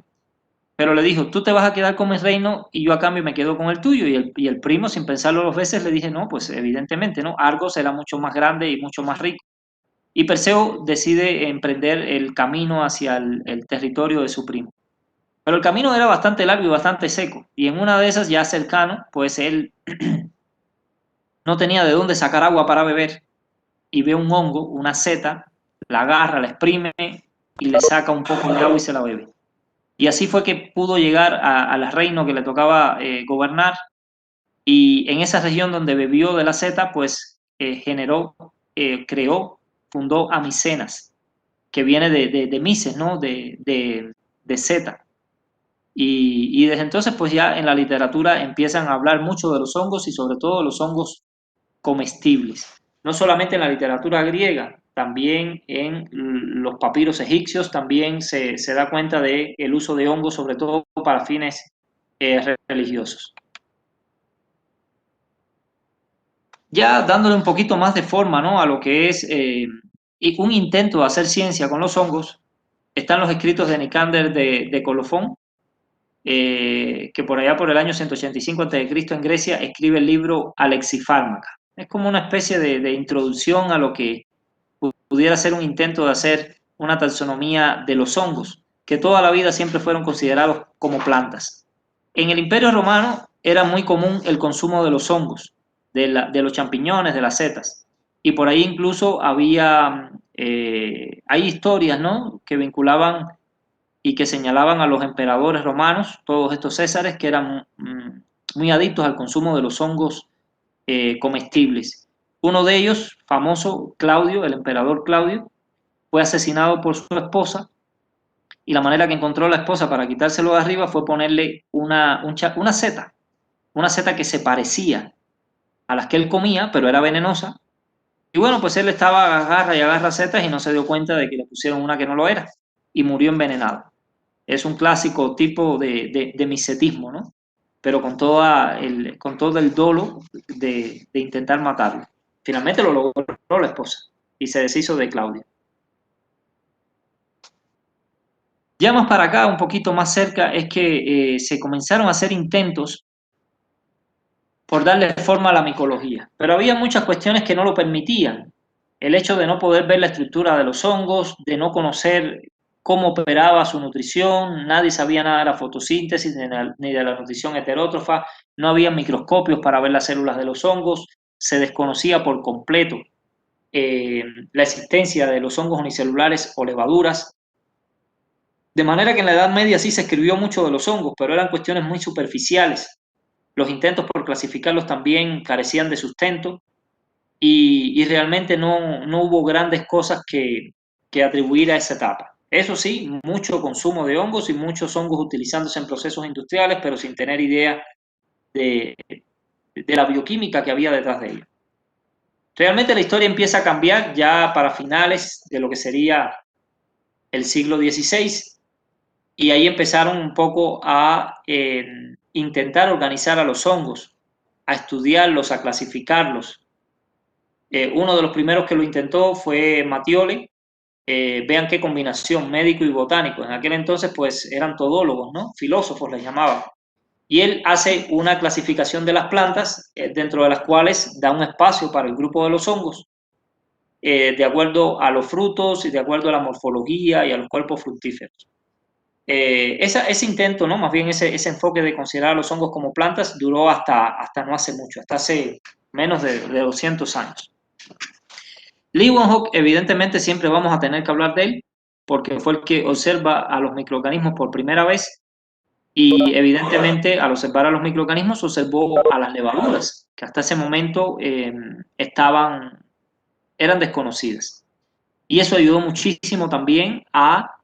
A: pero le dijo, tú te vas a quedar con mi reino y yo a cambio me quedo con el tuyo. Y el primo, sin pensarlo dos veces, le dije, no, pues evidentemente, ¿no? Argos era mucho más grande y mucho más rico. Y Perseo decide emprender el camino hacia el territorio de su primo. Pero el camino era bastante largo y bastante seco. Y en una de esas, ya cercano, pues él no tenía de dónde sacar agua para beber. Y ve un hongo, una seta, la agarra, la exprime y le saca un poco de agua y se la bebe. Y así fue que pudo llegar al reino que le tocaba gobernar. Y en esa región donde bebió de la seta, pues creó, fundó a Micenas, que viene de Mises, ¿no? De seta. Y desde entonces, pues ya en la literatura empiezan a hablar mucho de los hongos y sobre todo de los hongos comestibles. No solamente en la literatura griega, también en los papiros egipcios también se da cuenta del uso de hongos, sobre todo para fines religiosos. Ya dándole un poquito más de forma, ¿no?, a lo que es un intento de hacer ciencia con los hongos, están los escritos de Nicander de Colofón, que por allá por el año 185 a.C. en Grecia escribe el libro Alexifármaca. Es como una especie de introducción a lo que pudiera ser un intento de hacer una taxonomía de los hongos, que toda la vida siempre fueron considerados como plantas. En el Imperio Romano era muy común el consumo de los hongos, de los champiñones, de las setas, y por ahí incluso había, hay historias, ¿no?, que vinculaban y que señalaban a los emperadores romanos, todos estos césares, que eran muy adictos al consumo de los hongos comestibles. Uno de ellos, famoso, Claudio, el emperador Claudio, fue asesinado por su esposa, y la manera que encontró la esposa para quitárselo de arriba fue ponerle una seta que se parecía a las que él comía, pero era venenosa. Y bueno, pues él estaba agarra y agarra setas y no se dio cuenta de que le pusieron una que no lo era, y murió envenenado. Es un clásico tipo de misetismo, ¿no? Pero con todo el dolo de intentar matarlo. Finalmente lo logró la esposa y se deshizo de Claudio. Ya más para acá, un poquito más cerca, es que se comenzaron a hacer intentos por darle forma a la micología, pero había muchas cuestiones que no lo permitían. El hecho de no poder ver la estructura de los hongos, de no conocer cómo operaba su nutrición, nadie sabía nada de la fotosíntesis ni de la nutrición heterótrofa, no había microscopios para ver las células de los hongos, se desconocía por completo la existencia de los hongos unicelulares o levaduras. De manera que en la Edad Media sí se escribió mucho de los hongos, pero eran cuestiones muy superficiales. Los intentos por clasificarlos también carecían de sustento. y realmente no hubo grandes cosas que atribuir a esa etapa. Eso sí, mucho consumo de hongos y muchos hongos utilizándose en procesos industriales, pero sin tener idea de la bioquímica que había detrás de ello. Realmente la historia empieza a cambiar ya para finales de lo que sería el siglo XVI, y ahí empezaron un poco a intentar organizar a los hongos, a estudiarlos, a clasificarlos. Uno de los primeros que lo intentó fue Mattioli. Vean qué combinación, médico y botánico. En aquel entonces pues eran todólogos, ¿no? Filósofos les llamaban. Y él hace una clasificación de las plantas, dentro de las cuales da un espacio para el grupo de los hongos, de acuerdo a los frutos y de acuerdo a la morfología y a los cuerpos fructíferos. Ese intento, ¿no? Más bien ese enfoque de considerar a los hongos como plantas duró hasta no hace mucho, hasta hace menos de 200 años. Leeuwenhoek, evidentemente, siempre vamos a tener que hablar de él, porque fue el que observa a los microorganismos por primera vez, y evidentemente al observar a los microorganismos observó a las levaduras, que hasta ese momento eran desconocidas. Y eso ayudó muchísimo también a,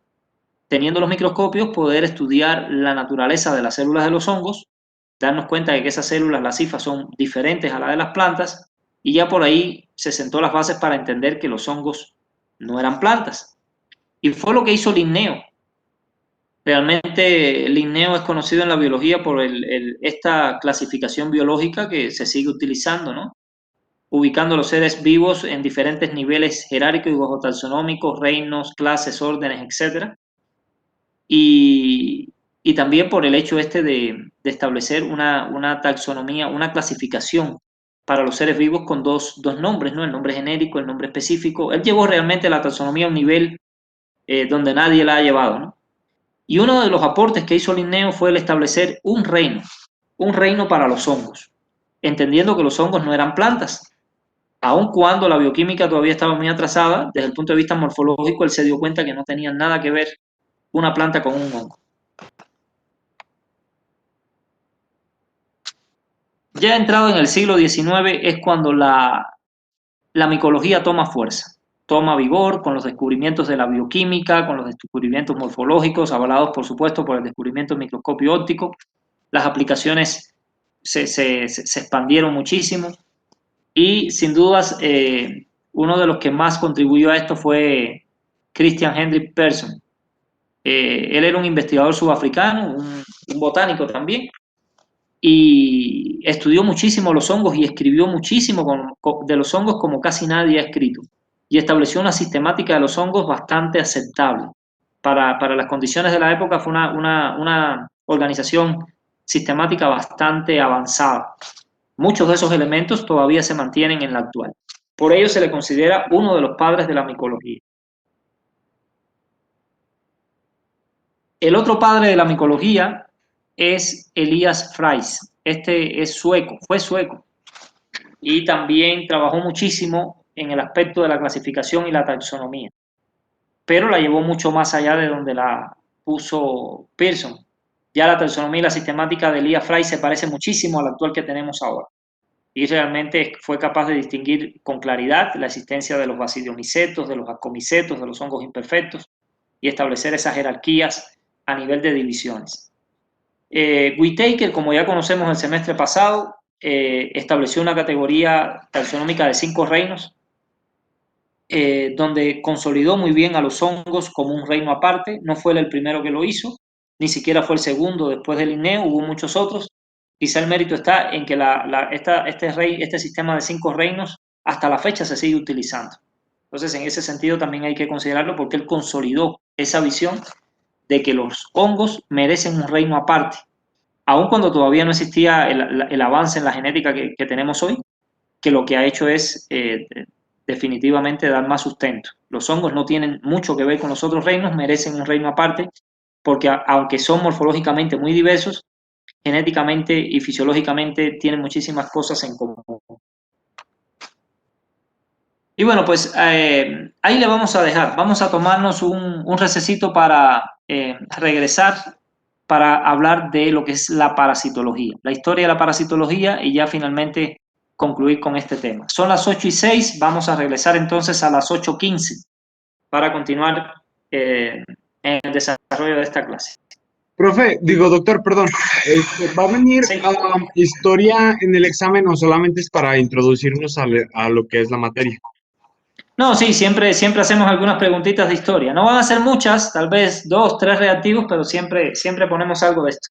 A: teniendo los microscopios, poder estudiar la naturaleza de las células de los hongos, darnos cuenta de que esas células, las cifas, son diferentes a las de las plantas, y ya por ahí se sentó las bases para entender que los hongos no eran plantas. Y fue lo que hizo Linneo. Realmente Linneo es conocido en la biología por esta clasificación biológica que se sigue utilizando, ¿no? Ubicando los seres vivos en diferentes niveles jerárquicos o taxonómicos, reinos, clases, órdenes, etc. Y también por el hecho de establecer una taxonomía, una clasificación para los seres vivos con dos nombres, ¿no? El nombre genérico, el nombre específico. Él llevó realmente la taxonomía a un nivel donde nadie la ha llevado, ¿no? Y uno de los aportes que hizo Linneo fue el establecer un reino para los hongos, entendiendo que los hongos no eran plantas. Aun cuando la bioquímica todavía estaba muy atrasada, desde el punto de vista morfológico, él se dio cuenta que no tenía nada que ver una planta con un hongo. Ya entrado en el siglo XIX es cuando la micología toma fuerza, toma vigor con los descubrimientos de la bioquímica, con los descubrimientos morfológicos, avalados por supuesto por el descubrimiento del microscopio óptico. Las aplicaciones se expandieron muchísimo y sin dudas uno de los que más contribuyó a esto fue Christian Hendrik Persson. Él era un investigador sudafricano, un botánico también, y estudió muchísimo los hongos y escribió muchísimo de los hongos como casi nadie ha escrito, y estableció una sistemática de los hongos bastante aceptable. Para las condiciones de la época fue una organización sistemática bastante avanzada. Muchos de esos elementos todavía se mantienen en la actual. Por ello se le considera uno de los padres de la micología. El otro padre de la micología es Elias Fries. Este es sueco, fue sueco, y también trabajó muchísimo en el aspecto de la clasificación y la taxonomía, pero la llevó mucho más allá de donde la puso Pearson. Ya la taxonomía y la sistemática de Elias Fries se parece muchísimo a la actual que tenemos ahora, y realmente fue capaz de distinguir con claridad la existencia de los basidiomicetos, de los ascomicetos, de los hongos imperfectos, y establecer esas jerarquías a nivel de divisiones. Whittaker, como ya conocemos el semestre pasado, estableció una categoría taxonómica de 5 reinos, donde consolidó muy bien a los hongos como un reino aparte. No fue él el primero que lo hizo, ni siquiera fue el segundo después de Linneo, hubo muchos otros. Quizá el mérito está en que este sistema de 5 reinos hasta la fecha se sigue utilizando. Entonces, en ese sentido también hay que considerarlo, porque él consolidó esa visión de que los hongos merecen un reino aparte, aun cuando todavía no existía el avance en la genética que tenemos hoy, que lo que ha hecho es definitivamente dar más sustento. Los hongos no tienen mucho que ver con los otros reinos, merecen un reino aparte, porque aunque son morfológicamente muy diversos, genéticamente y fisiológicamente tienen muchísimas cosas en común. Y bueno, pues ahí le vamos a dejar. Vamos a tomarnos un recesito para regresar para hablar de lo que es la parasitología, la historia de la parasitología, y ya finalmente concluir con este tema. Son las 8:06, vamos a regresar entonces a las 8:15 para continuar en el desarrollo de esta clase.
D: Profe, digo, doctor, perdón, ¿va a venir
A: Sí.
D: historia en el examen o solamente es para introducirnos a lo que es la materia?
A: No, sí, siempre hacemos algunas preguntitas de historia. No van a ser muchas, tal vez 2, 3 reactivos, pero siempre ponemos algo de esto.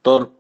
E: Doctor,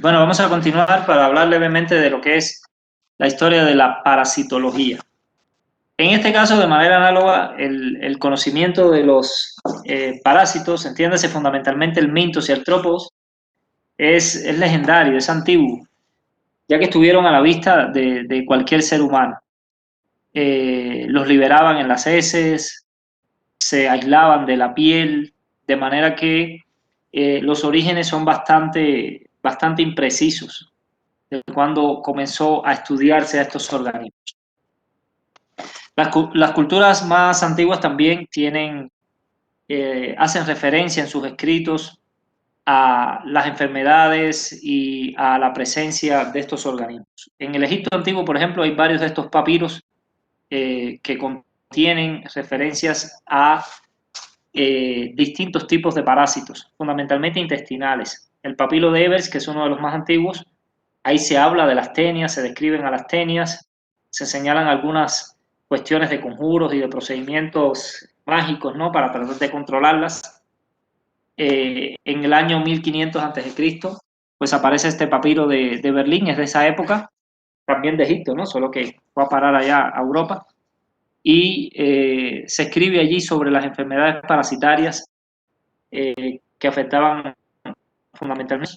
A: Bueno, vamos a continuar para hablar levemente de lo que es la historia de la parasitología. En este caso, de manera análoga, el conocimiento de los parásitos, entiéndase fundamentalmente el Mintos y artrópodos, es legendario, es antiguo, ya que estuvieron a la vista de cualquier ser humano. Los liberaban en las heces, se aislaban de la piel, de manera que los orígenes son bastante imprecisos de cuando comenzó a estudiarse a estos organismos. Las culturas más antiguas también hacen referencia en sus escritos a las enfermedades y a la presencia de estos organismos. En el Egipto antiguo, por ejemplo, hay varios de estos papiros que contienen referencias a distintos tipos de parásitos, fundamentalmente intestinales. El papiro de Ebers, que es uno de los más antiguos, ahí se habla de las tenias, se describen a las tenias, se señalan algunas cuestiones de conjuros y de procedimientos mágicos, ¿no?, para tratar de controlarlas. En el año 1500 a.C., pues aparece este papiro de Berlín, es de esa época, también de Egipto, ¿no?, solo que fue a parar allá a Europa, y se escribe allí sobre las enfermedades parasitarias que afectaban fundamentalmente.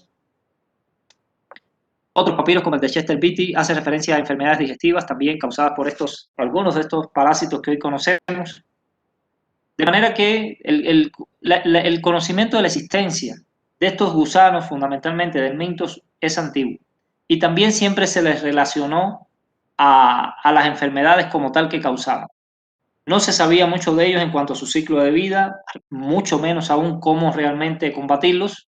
A: Otros papiros, como el de Chester Beatty, hace referencia a enfermedades digestivas también causadas por algunos de estos parásitos que hoy conocemos. De manera que el conocimiento de la existencia de estos gusanos, fundamentalmente del Mintos, es antiguo. Y también siempre se les relacionó a las enfermedades como tal que causaban. No se sabía mucho de ellos en cuanto a su ciclo de vida, mucho menos aún cómo realmente combatirlos,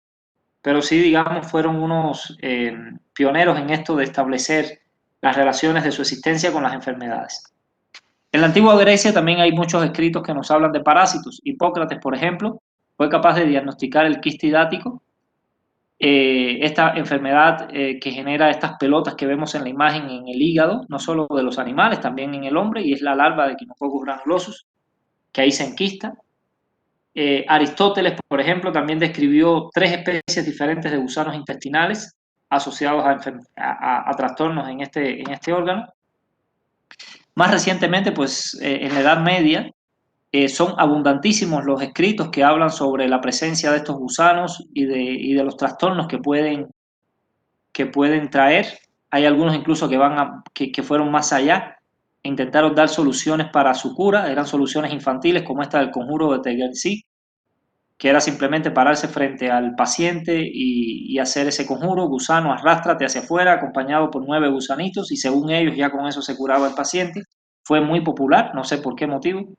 A: pero sí, digamos, fueron unos pioneros en esto de establecer las relaciones de su existencia con las enfermedades. En la antigua Grecia también hay muchos escritos que nos hablan de parásitos. Hipócrates, por ejemplo, fue capaz de diagnosticar el quiste hidático, esta enfermedad que genera estas pelotas que vemos en la imagen en el hígado, no solo de los animales, también en el hombre, y es la larva de Echinococcus granulosus, que ahí se enquista. Aristóteles, por ejemplo, también describió 3 especies diferentes de gusanos intestinales asociados a trastornos en este órgano. Más recientemente, pues en la Edad Media, son abundantísimos los escritos que hablan sobre la presencia de estos gusanos y de los trastornos que pueden traer. Hay algunos incluso que fueron más allá e intentaron dar soluciones para su cura. Eran soluciones infantiles, como esta del conjuro de Tegernsee, que era simplemente pararse frente al paciente y hacer ese conjuro: gusano, arrástrate hacia afuera, acompañado por 9 gusanitos, y según ellos ya con eso se curaba el paciente. Fue muy popular, no sé por qué motivo.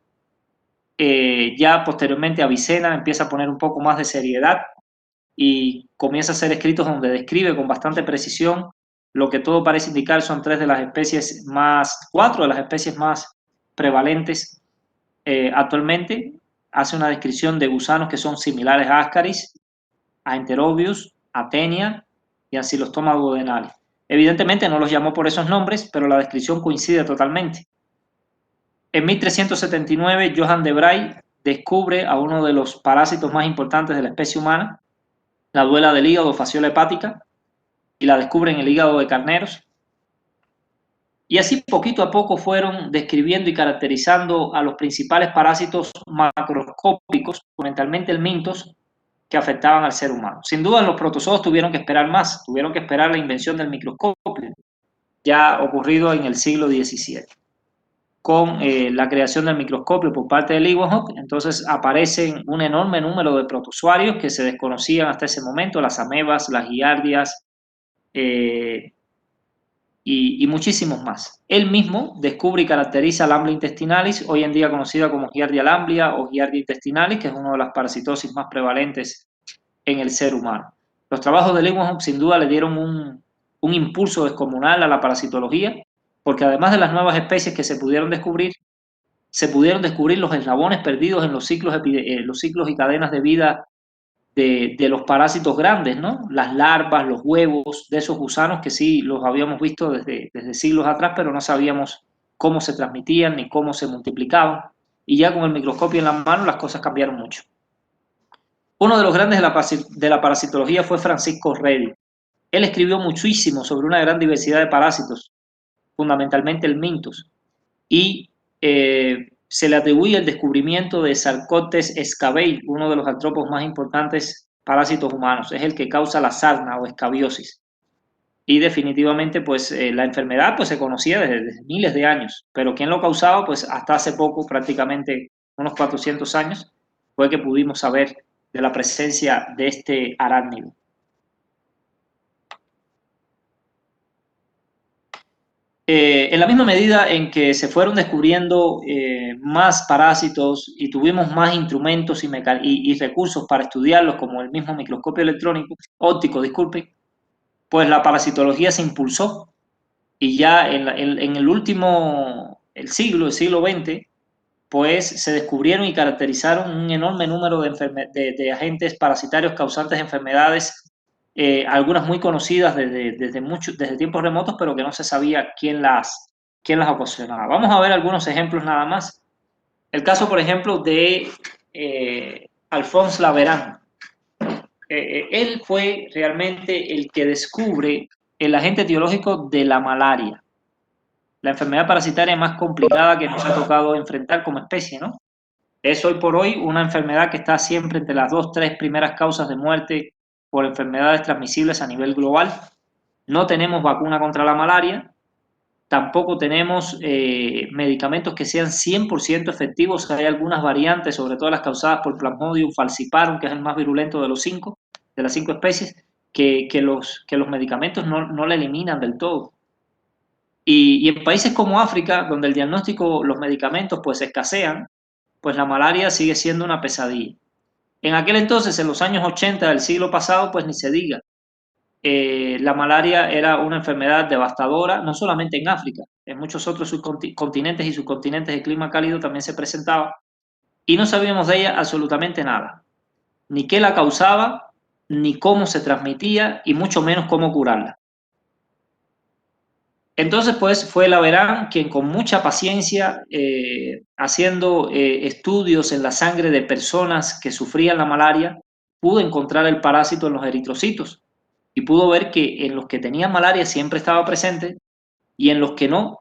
A: Ya posteriormente Avicena empieza a poner un poco más de seriedad y comienza a hacer escritos donde describe con bastante precisión lo que todo parece indicar son 4 de las especies más prevalentes actualmente. Hace una descripción de gusanos que son similares a Ascaris, a Enterobius, a Tenia y a Ancylostoma duodenale. Evidentemente no los llamó por esos nombres, pero la descripción coincide totalmente. En 1379, Johann de Bray descubre a uno de los parásitos más importantes de la especie humana, la duela del hígado, fasciola hepática, y la descubre en el hígado de carneros. Y así poquito a poco fueron describiendo y caracterizando a los principales parásitos macroscópicos, fundamentalmente el Mintos, que afectaban al ser humano. Sin duda los protozoos tuvieron que esperar más, tuvieron que esperar la invención del microscopio, ya ocurrido en el siglo XVII. Con la creación del microscopio por parte de Leeuwenhoek, entonces aparecen un enorme número de protozoarios que se desconocían hasta ese momento: las amebas, las giardias y muchísimos más. Él mismo descubre y caracteriza la Lamblia intestinalis, hoy en día conocida como Giardia lamblia o Giardia intestinalis, que es una de las parasitosis más prevalentes en el ser humano. Los trabajos de Leeuwenhoek sin duda le dieron un impulso descomunal a la parasitología, porque además de las nuevas especies que se pudieron descubrir los eslabones perdidos en los ciclos y cadenas de vida de los parásitos grandes, ¿no? Las larvas, los huevos de esos gusanos que sí los habíamos visto desde siglos atrás, pero no sabíamos cómo se transmitían ni cómo se multiplicaban. Y ya con el microscopio en la mano las cosas cambiaron mucho. Uno de los grandes de la parasitología fue Francisco Redi. Él escribió muchísimo sobre una gran diversidad de parásitos, fundamentalmente el Minthus, y se le atribuye el descubrimiento de Sarcotes escabei, uno de los artrópodos más importantes parásitos humanos. Es el que causa la sarna o escabiosis. Y definitivamente, pues la enfermedad pues, se conocía desde miles de años, pero ¿quién lo causaba? Pues hasta hace poco, prácticamente unos 400 años, fue que pudimos saber de la presencia de este arácnido. En la misma medida en que se fueron descubriendo más parásitos y tuvimos más instrumentos y recursos para estudiarlos, como el mismo microscopio óptico, disculpe, pues la parasitología se impulsó y ya en el siglo XX, pues se descubrieron y caracterizaron un enorme número de agentes parasitarios causantes de enfermedades, algunas muy conocidas desde tiempos remotos, pero que no se sabía quién las ocasionaba. Vamos a ver algunos ejemplos nada más. El caso, por ejemplo, de Alphonse Laveran. Él fue realmente el que descubre el agente etiológico de la malaria, la enfermedad parasitaria más complicada que nos ha tocado enfrentar como especie, ¿no? Es hoy por hoy una enfermedad que está siempre entre las 2-3 primeras causas de muerte por enfermedades transmisibles a nivel global. No tenemos vacuna contra la malaria, tampoco tenemos medicamentos que sean 100% efectivos. Hay algunas variantes, sobre todo las causadas por Plasmodium falciparum, que es el más virulento de las 5 especies, que los medicamentos no la eliminan del todo. Y en países como África, donde el diagnóstico, los medicamentos pues escasean, pues la malaria sigue siendo una pesadilla. En aquel entonces, en los años 80 del siglo pasado, pues ni se diga. La malaria era una enfermedad devastadora, no solamente en África, en muchos otros continentes y subcontinentes de clima cálido también se presentaba, y no sabíamos de ella absolutamente nada, ni qué la causaba, ni cómo se transmitía, y mucho menos cómo curarla. Entonces, pues fue Laveran quien con mucha paciencia, haciendo estudios en la sangre de personas que sufrían la malaria, pudo encontrar el parásito en los eritrocitos y pudo ver que en los que tenían malaria siempre estaba presente y en los que no,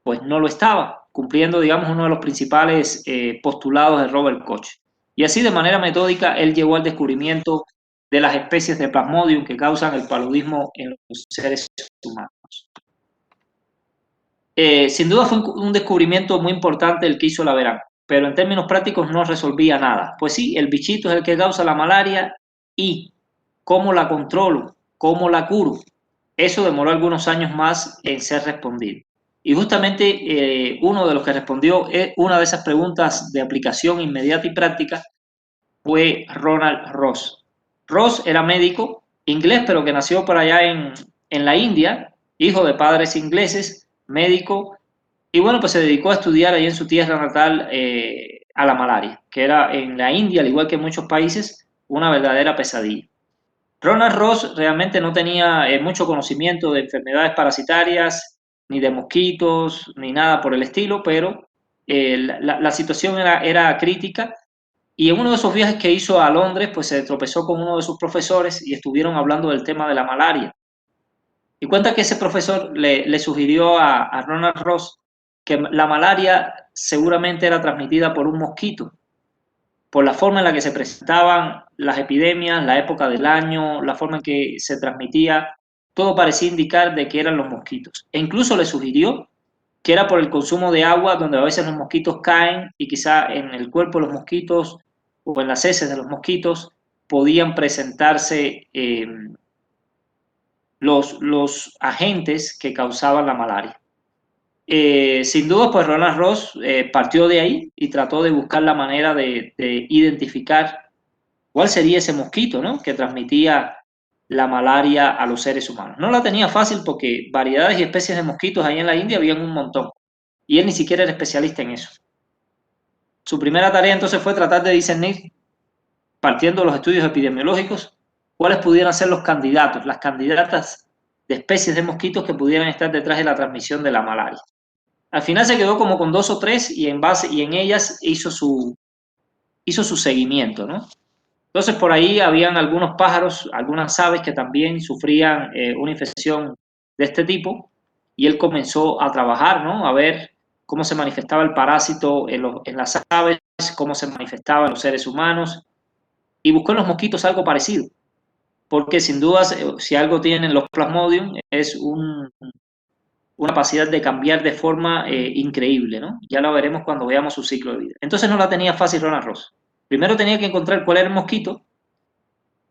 A: pues no lo estaba, cumpliendo, digamos, uno de los principales postulados de Robert Koch. Y así, de manera metódica, él llegó al descubrimiento de las especies de Plasmodium que causan el paludismo en los seres humanos. Sin duda fue un descubrimiento muy importante el que hizo Laveran, pero en términos prácticos no resolvía nada. Pues sí, el bichito es el que causa la malaria y cómo la controlo, cómo la curo. Eso demoró algunos años más en ser respondido. Y justamente uno de los que respondió una de esas preguntas de aplicación inmediata y práctica fue Ronald Ross. Ross era médico inglés, pero que nació por allá en la India, hijo de padres ingleses, médico, y bueno, pues se dedicó a estudiar ahí en su tierra natal a la malaria, que era en la India, al igual que en muchos países, una verdadera pesadilla. Ronald Ross realmente no tenía mucho conocimiento de enfermedades parasitarias, ni de mosquitos, ni nada por el estilo, pero la situación era crítica, y en uno de esos viajes que hizo a Londres, pues se tropezó con uno de sus profesores y estuvieron hablando del tema de la malaria. Y cuenta que ese profesor le sugirió a Ronald Ross que la malaria seguramente era transmitida por un mosquito, por la forma en la que se presentaban las epidemias, la época del año, la forma en que se transmitía, todo parecía indicar de que eran los mosquitos. E incluso le sugirió que era por el consumo de agua, donde a veces los mosquitos caen y quizá en el cuerpo de los mosquitos o en las heces de los mosquitos podían presentarse los agentes que causaban la malaria. Sin duda, pues Ronald Ross partió de ahí y trató de buscar la manera de identificar cuál sería ese mosquito, ¿no?, que transmitía la malaria a los seres humanos. No la tenía fácil porque variedades y especies de mosquitos ahí en la India habían un montón y él ni siquiera era especialista en eso. Su primera tarea entonces fue tratar de discernir, partiendo de los estudios epidemiológicos, cuáles pudieran ser los candidatos, las candidatas de especies de mosquitos que pudieran estar detrás de la transmisión de la malaria. Al final se quedó como con 2 o 3 y en ellas hizo su seguimiento, ¿no? Entonces por ahí habían algunos pájaros, algunas aves que también sufrían una infección de este tipo, y él comenzó a trabajar, ¿no? A ver cómo se manifestaba el parásito en las aves, cómo se manifestaba en los seres humanos, y buscó en los mosquitos algo parecido, porque sin duda si algo tienen los Plasmodium es una capacidad de cambiar de forma increíble, ¿no? Ya lo veremos cuando veamos su ciclo de vida. Entonces no la tenía fácil Ronald Ross. Primero tenía que encontrar cuál era el mosquito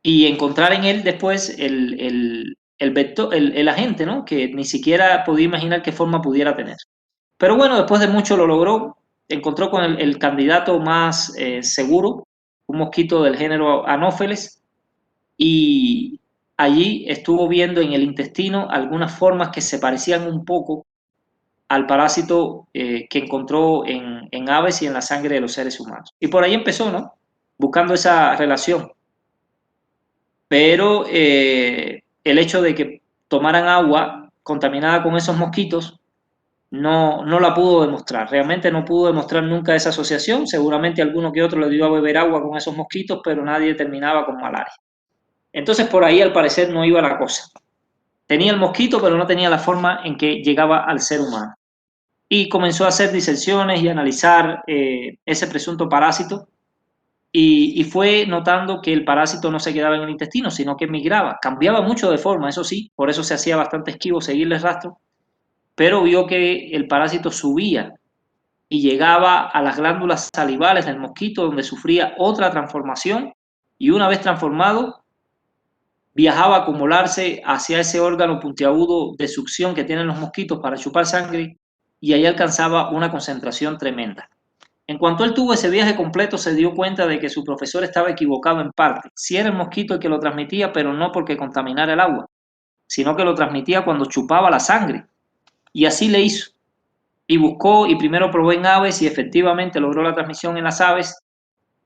A: y encontrar en él después el vector, el agente, ¿no? Que ni siquiera podía imaginar qué forma pudiera tener. Pero bueno, después de mucho lo logró, encontró con el candidato más seguro, un mosquito del género Anopheles, y allí estuvo viendo en el intestino algunas formas que se parecían un poco al parásito que encontró en aves y en la sangre de los seres humanos. Y por ahí empezó, ¿no? Buscando esa relación. Pero el hecho de que tomaran agua contaminada con esos mosquitos no la pudo demostrar. Realmente no pudo demostrar nunca esa asociación. Seguramente alguno que otro le dio a beber agua con esos mosquitos, pero nadie terminaba con malaria. Entonces por ahí al parecer no iba la cosa. Tenía el mosquito, pero no tenía la forma en que llegaba al ser humano. Y comenzó a hacer disensiones y analizar ese presunto parásito, y fue notando que el parásito no se quedaba en el intestino, sino que migraba, cambiaba mucho de forma, eso sí, por eso se hacía bastante esquivo seguirle el rastro, pero vio que el parásito subía y llegaba a las glándulas salivales del mosquito, donde sufría otra transformación, y una vez transformado, viajaba a acumularse hacia ese órgano puntiagudo de succión que tienen los mosquitos para chupar sangre, y ahí alcanzaba una concentración tremenda. En cuanto él tuvo ese viaje completo, se dio cuenta de que su profesor estaba equivocado en parte. Sí era el mosquito el que lo transmitía, pero no porque contaminara el agua, sino que lo transmitía cuando chupaba la sangre. Y así le hizo. Y buscó y primero probó en aves y efectivamente logró la transmisión en las aves.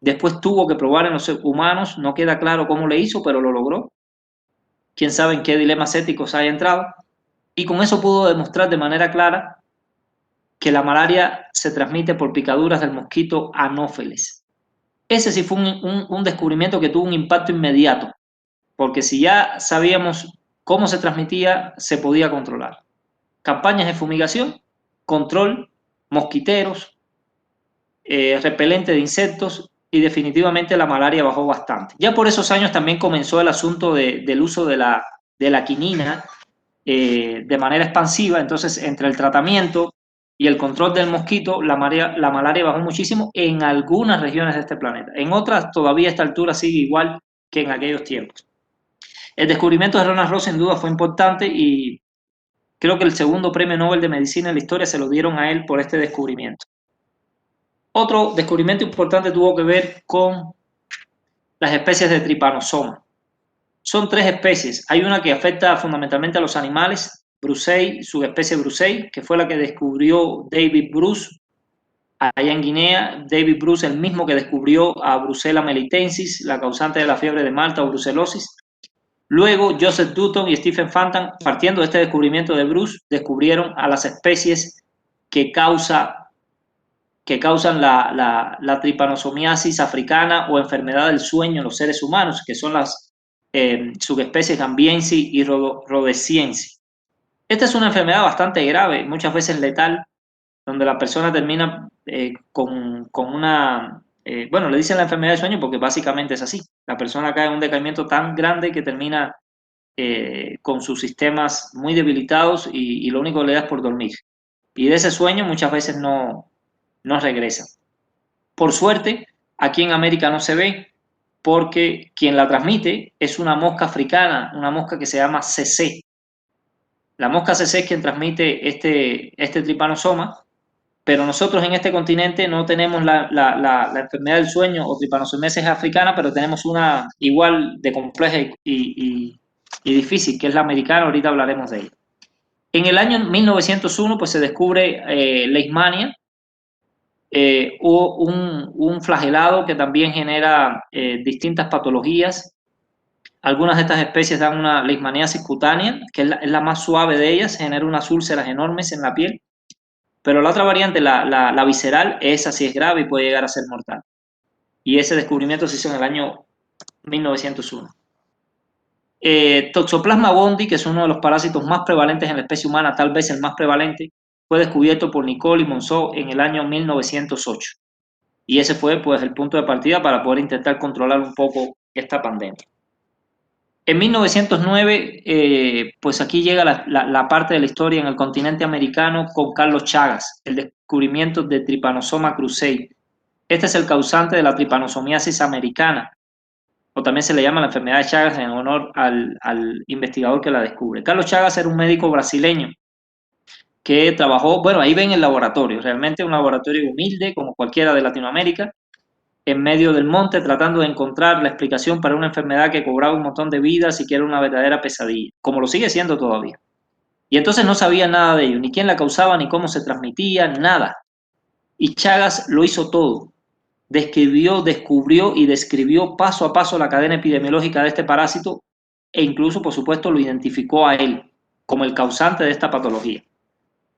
A: Después tuvo que probar en los humanos. No queda claro cómo le hizo, pero lo logró. Quién sabe en qué dilemas éticos haya entrado. Y con eso pudo demostrar de manera clara que la malaria se transmite por picaduras del mosquito Anopheles. Ese sí fue un descubrimiento que tuvo un impacto inmediato, porque si ya sabíamos cómo se transmitía, se podía controlar. Campañas de fumigación, control, mosquiteros, repelente de insectos, y definitivamente la malaria bajó bastante. Ya por esos años también comenzó el asunto del uso de la quinina de manera expansiva. Entonces entre el tratamiento y el control del mosquito, la malaria bajó muchísimo en algunas regiones de este planeta. En otras todavía a esta altura sigue igual que en aquellos tiempos. El descubrimiento de Ronald Ross sin duda fue importante, y creo que el segundo premio Nobel de Medicina en la historia se lo dieron a él por este descubrimiento. Otro descubrimiento importante tuvo que ver con las especies de Trypanosoma. Son 3 especies. Hay una que afecta fundamentalmente a los animales, Brucei, subespecie Brucei, que fue la que descubrió David Bruce allá en Guinea. David Bruce, el mismo que descubrió a Brucella melitensis, la causante de la fiebre de Malta o brucelosis. Luego, Joseph Dutton y Stephen Fantan, partiendo de este descubrimiento de Bruce, descubrieron a las especies que causan la tripanosomiasis africana o enfermedad del sueño en los seres humanos, que son las subespecies gambiensis y rhodesiensis. Esta es una enfermedad bastante grave, muchas veces letal, donde la persona termina con una... bueno, le dicen la enfermedad del sueño porque básicamente es así. La persona cae en un decaimiento tan grande que termina con sus sistemas muy debilitados, y lo único que le da es por dormir. Y de ese sueño muchas veces no regresa. Por suerte, aquí en América no se ve, porque quien la transmite es una mosca africana, una mosca que se llama CC. La mosca CC es quien transmite este tripanosoma, pero nosotros en este continente no tenemos la enfermedad del sueño o tripanosomiasis africana, pero tenemos una igual de compleja y difícil, que es la americana. Ahorita hablaremos de ella. En el año 1901 pues se descubre Leishmania, un flagelado que también genera distintas patologías. Algunas de estas especies dan una leishmaniasis cutánea, que es la más suave de ellas, genera unas úlceras enormes en la piel. Pero la otra variante, la visceral, esa sí es grave y puede llegar a ser mortal. Y ese descubrimiento se hizo en el año 1901. Toxoplasma gondii, que es uno de los parásitos más prevalentes en la especie humana, tal vez el más prevalente, fue descubierto por Nicole y Monceau en el año 1908. Y ese fue pues el punto de partida para poder intentar controlar un poco esta pandemia. En 1909, pues aquí llega la parte de la historia en el continente americano con Carlos Chagas, el descubrimiento de Trypanosoma cruzi. Este es el causante de la tripanosomiasis americana, o también se le llama la enfermedad de Chagas en honor al investigador que la descubre. Carlos Chagas era un médico brasileño que trabajó, bueno, ahí ven el laboratorio, realmente un laboratorio humilde como cualquiera de Latinoamérica, en medio del monte tratando de encontrar la explicación para una enfermedad que cobraba un montón de vidas y que era una verdadera pesadilla, como lo sigue siendo todavía. Y entonces no sabía nada de ello, ni quién la causaba, ni cómo se transmitía, nada. Y Chagas lo hizo todo. Describió, descubrió y describió paso a paso la cadena epidemiológica de este parásito e incluso, por supuesto, lo identificó a él como el causante de esta patología.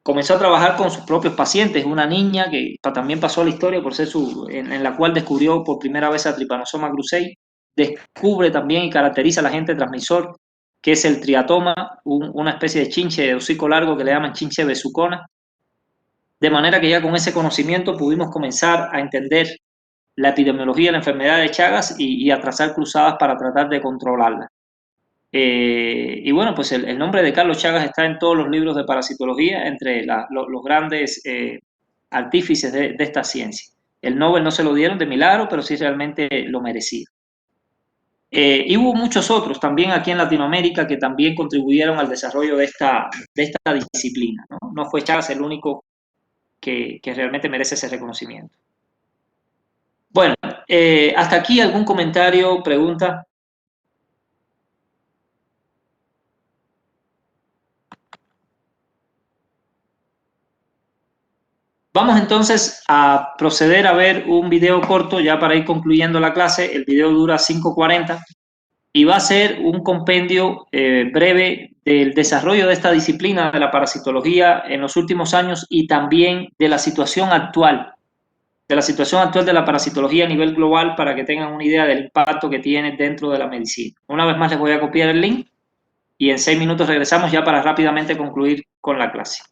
A: Comenzó a trabajar con sus propios pacientes, una niña que también pasó a la historia por ser en la cual descubrió por primera vez a Trypanosoma cruzi, descubre también y caracteriza al agente transmisor, que es el triatoma, una especie de chinche de hocico largo que le llaman chinche besucona, de manera que ya con ese conocimiento pudimos comenzar a entender la epidemiología de la enfermedad de Chagas y a trazar cruzadas para tratar de controlarla. Y bueno, pues el nombre de Carlos Chagas está en todos los libros de parasitología, entre los grandes artífices de esta ciencia. El Nobel no se lo dieron de milagro, pero sí realmente lo merecía. Y hubo muchos otros también aquí en Latinoamérica que también contribuyeron al desarrollo de esta disciplina. No fue Chagas el único que realmente merece ese reconocimiento. Bueno, hasta aquí algún comentario, pregunta. Vamos entonces a proceder a ver un video corto ya para ir concluyendo la clase. El video dura 5:40 y va a ser un compendio breve del desarrollo de esta disciplina de la parasitología en los últimos años y también de la situación actual, de la parasitología a nivel global para que tengan una idea del impacto que tiene dentro de la medicina. Una vez más les voy a copiar el link y en 6 minutos regresamos ya para rápidamente concluir con la clase.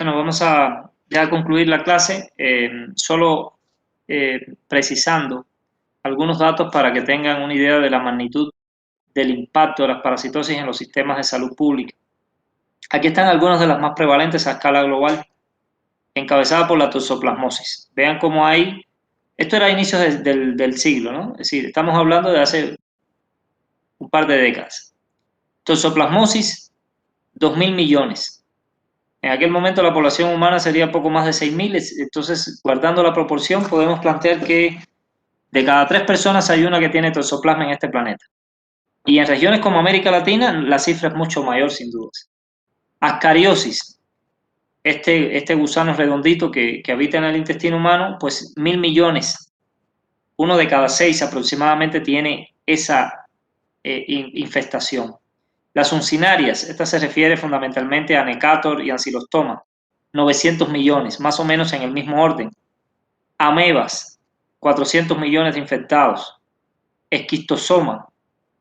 A: Bueno, vamos a ya concluir la clase, solo precisando algunos datos para que tengan una idea de la magnitud del impacto de las parasitosis en los sistemas de salud pública. Aquí están algunas de las más prevalentes a escala global, encabezada por la toxoplasmosis. Vean cómo hay, esto era a inicios del siglo, ¿no? Es decir, estamos hablando de hace un par de décadas. Toxoplasmosis, 2.000 millones. En aquel momento la población humana sería poco más de 6.000, entonces guardando la proporción podemos plantear que de cada 3 personas hay una que tiene toxoplasma en este planeta. Y en regiones como América Latina la cifra es mucho mayor sin dudas. Ascariosis, este gusano redondito que habita en el intestino humano, pues 1.000 millones. Uno de cada 6 aproximadamente tiene esa infestación. Las uncinarias, esta se refiere fundamentalmente a Necator y Ancylostoma, 900 millones, más o menos en el mismo orden. Amebas, 400 millones de infectados. Esquistosoma,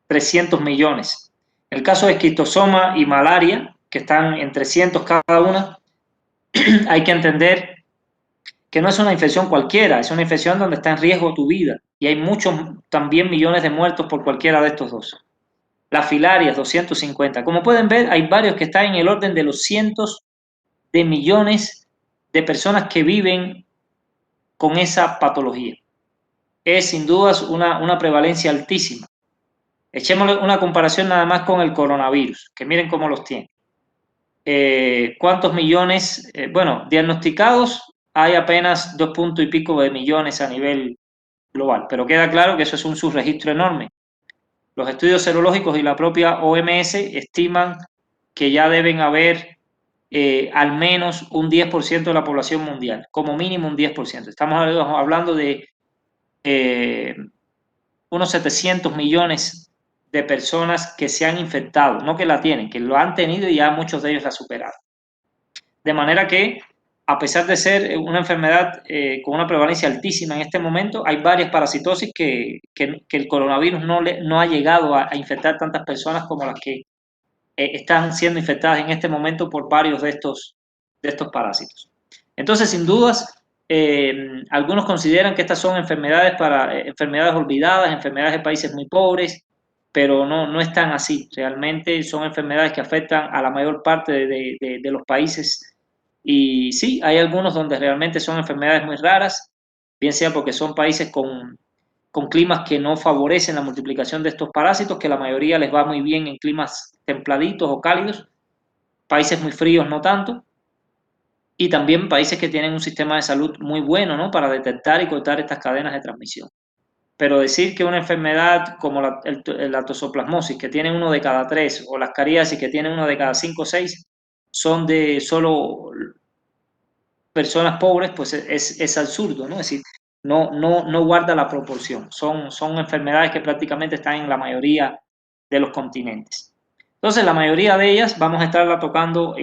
A: 300 millones. En el caso de esquistosoma y malaria, que están en 300 cada una, hay que entender que no es una infección cualquiera, es una infección donde está en riesgo tu vida y hay muchos, también millones de muertos por cualquiera de estos dos. Las filarias, 250. Como pueden ver, hay varios que están en el orden de los cientos de millones de personas que viven con esa patología. Es sin dudas una prevalencia altísima. Echémosle una comparación nada más con el coronavirus, que miren cómo los tiene. ¿Cuántos millones? Bueno, diagnosticados hay apenas 2 puntos y pico de millones a nivel global, pero queda claro que eso es un subregistro enorme. Los estudios serológicos y la propia OMS estiman que ya deben haber al menos un 10% de la población mundial, como mínimo un 10%. Estamos hablando de unos 700 millones de personas que se han infectado, no que la tienen, que lo han tenido y ya muchos de ellos la superaron. De manera que, a pesar de ser una enfermedad con una prevalencia altísima en este momento, hay varias parasitosis que el coronavirus no ha llegado a infectar tantas personas como las que están siendo infectadas en este momento por varios de estos parásitos. Entonces, sin dudas, algunos consideran que estas son enfermedades olvidadas, enfermedades de países muy pobres, pero no están así. Realmente son enfermedades que afectan a la mayor parte de los países. Y sí, hay algunos donde realmente son enfermedades muy raras, bien sea porque son países con climas que no favorecen la multiplicación de estos parásitos, que la mayoría les va muy bien en climas templaditos o cálidos, países muy fríos no tanto, y también países que tienen un sistema de salud muy bueno, ¿no?, para detectar y cortar estas cadenas de transmisión. Pero decir que una enfermedad como la toxoplasmosis, que tiene 1 de cada 3, o la ascariasis, que tiene 1 de cada 5 o 6, son de solo personas pobres, pues es absurdo, ¿no? Es decir, no guarda la proporción. Son enfermedades que prácticamente están en la mayoría de los continentes. Entonces, la mayoría de ellas vamos a estarla tocando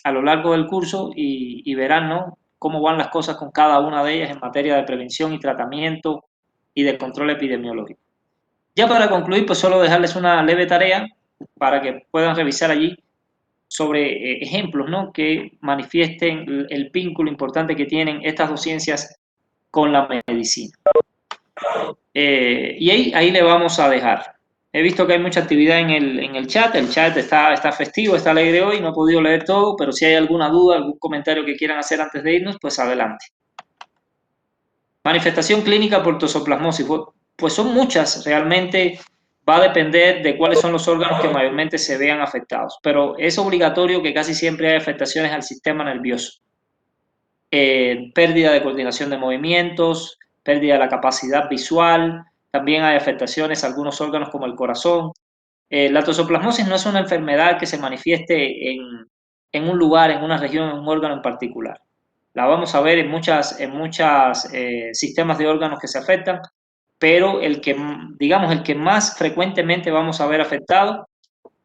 A: a lo largo del curso y verán, ¿no?, cómo van las cosas con cada una de ellas en materia de prevención y tratamiento y de control epidemiológico. Ya para concluir, pues solo dejarles una leve tarea para que puedan revisar allí sobre ejemplos, ¿no?, que manifiesten el vínculo importante que tienen estas dos ciencias con la medicina. Y ahí le vamos a dejar. He visto que hay mucha actividad en el chat está festivo, está alegre hoy, no he podido leer todo, pero si hay alguna duda, algún comentario que quieran hacer antes de irnos, pues adelante. Manifestación clínica por toxoplasmosis, pues son muchas, realmente va a depender de cuáles son los órganos que mayormente se vean afectados, pero es obligatorio que casi siempre hay afectaciones al sistema nervioso. Pérdida de coordinación de movimientos, pérdida de la capacidad visual, también hay afectaciones a algunos órganos como el corazón. La toxoplasmosis no es una enfermedad que se manifieste en un lugar, en una región, en un órgano en particular. La vamos a ver en muchos sistemas de órganos que se afectan, pero el que más frecuentemente vamos a ver afectado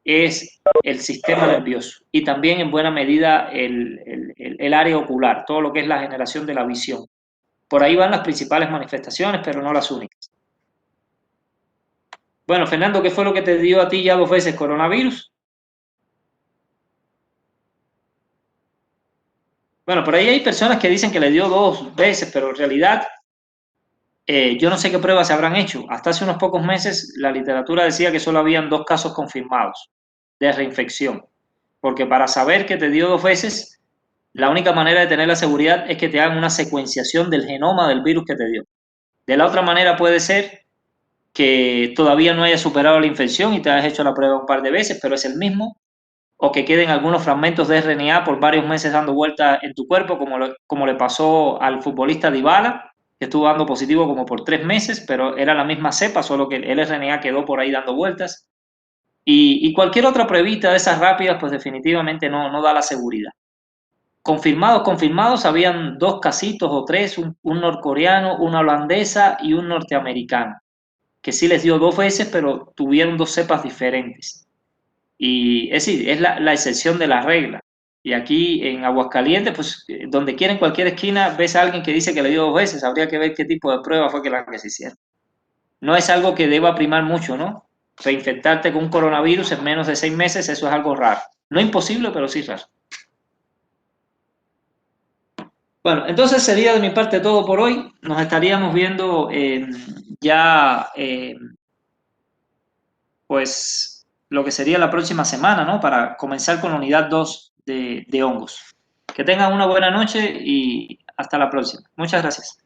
A: es el sistema nervioso y también en buena medida el área ocular, todo lo que es la generación de la visión. Por ahí van las principales manifestaciones, pero no las únicas. Bueno, Fernando, ¿qué fue lo que te dio a ti ya 2 veces coronavirus? Bueno, por ahí hay personas que dicen que le dio 2 veces, pero en realidad yo no sé qué pruebas se habrán hecho. Hasta hace unos pocos meses la literatura decía que solo habían 2 casos confirmados de reinfección, porque para saber que te dio 2 veces, la única manera de tener la seguridad es que te hagan una secuenciación del genoma del virus que te dio. De la otra manera puede ser que todavía no hayas superado la infección y te hayas hecho la prueba un par de veces, pero es el mismo, o que queden algunos fragmentos de RNA por varios meses dando vueltas en tu cuerpo, como le pasó al futbolista Dybala, que estuvo dando positivo como por 3 meses, pero era la misma cepa, solo que el RNA quedó por ahí dando vueltas. Y cualquier otra pruebita de esas rápidas, pues definitivamente no da la seguridad. Confirmados, habían 2 casitos o 3, un norcoreano, una holandesa y un norteamericano, que sí les dio 2 veces, pero tuvieron 2 cepas diferentes. Y es decir, es la excepción de la regla. Y aquí en Aguascalientes, pues donde quiera en cualquier esquina ves a alguien que dice que le dio 2 veces, habría que ver qué tipo de prueba fue la que se hicieron. No es algo que deba primar mucho, ¿no? Reinfectarte con un coronavirus en menos de 6 meses, eso es algo raro. No imposible, pero sí raro. Bueno, entonces sería de mi parte todo por hoy. Nos estaríamos viendo ya, pues, lo que sería la próxima semana, ¿no? Para comenzar con la unidad 2 de hongos. Que tengan una buena noche y hasta la próxima. Muchas gracias.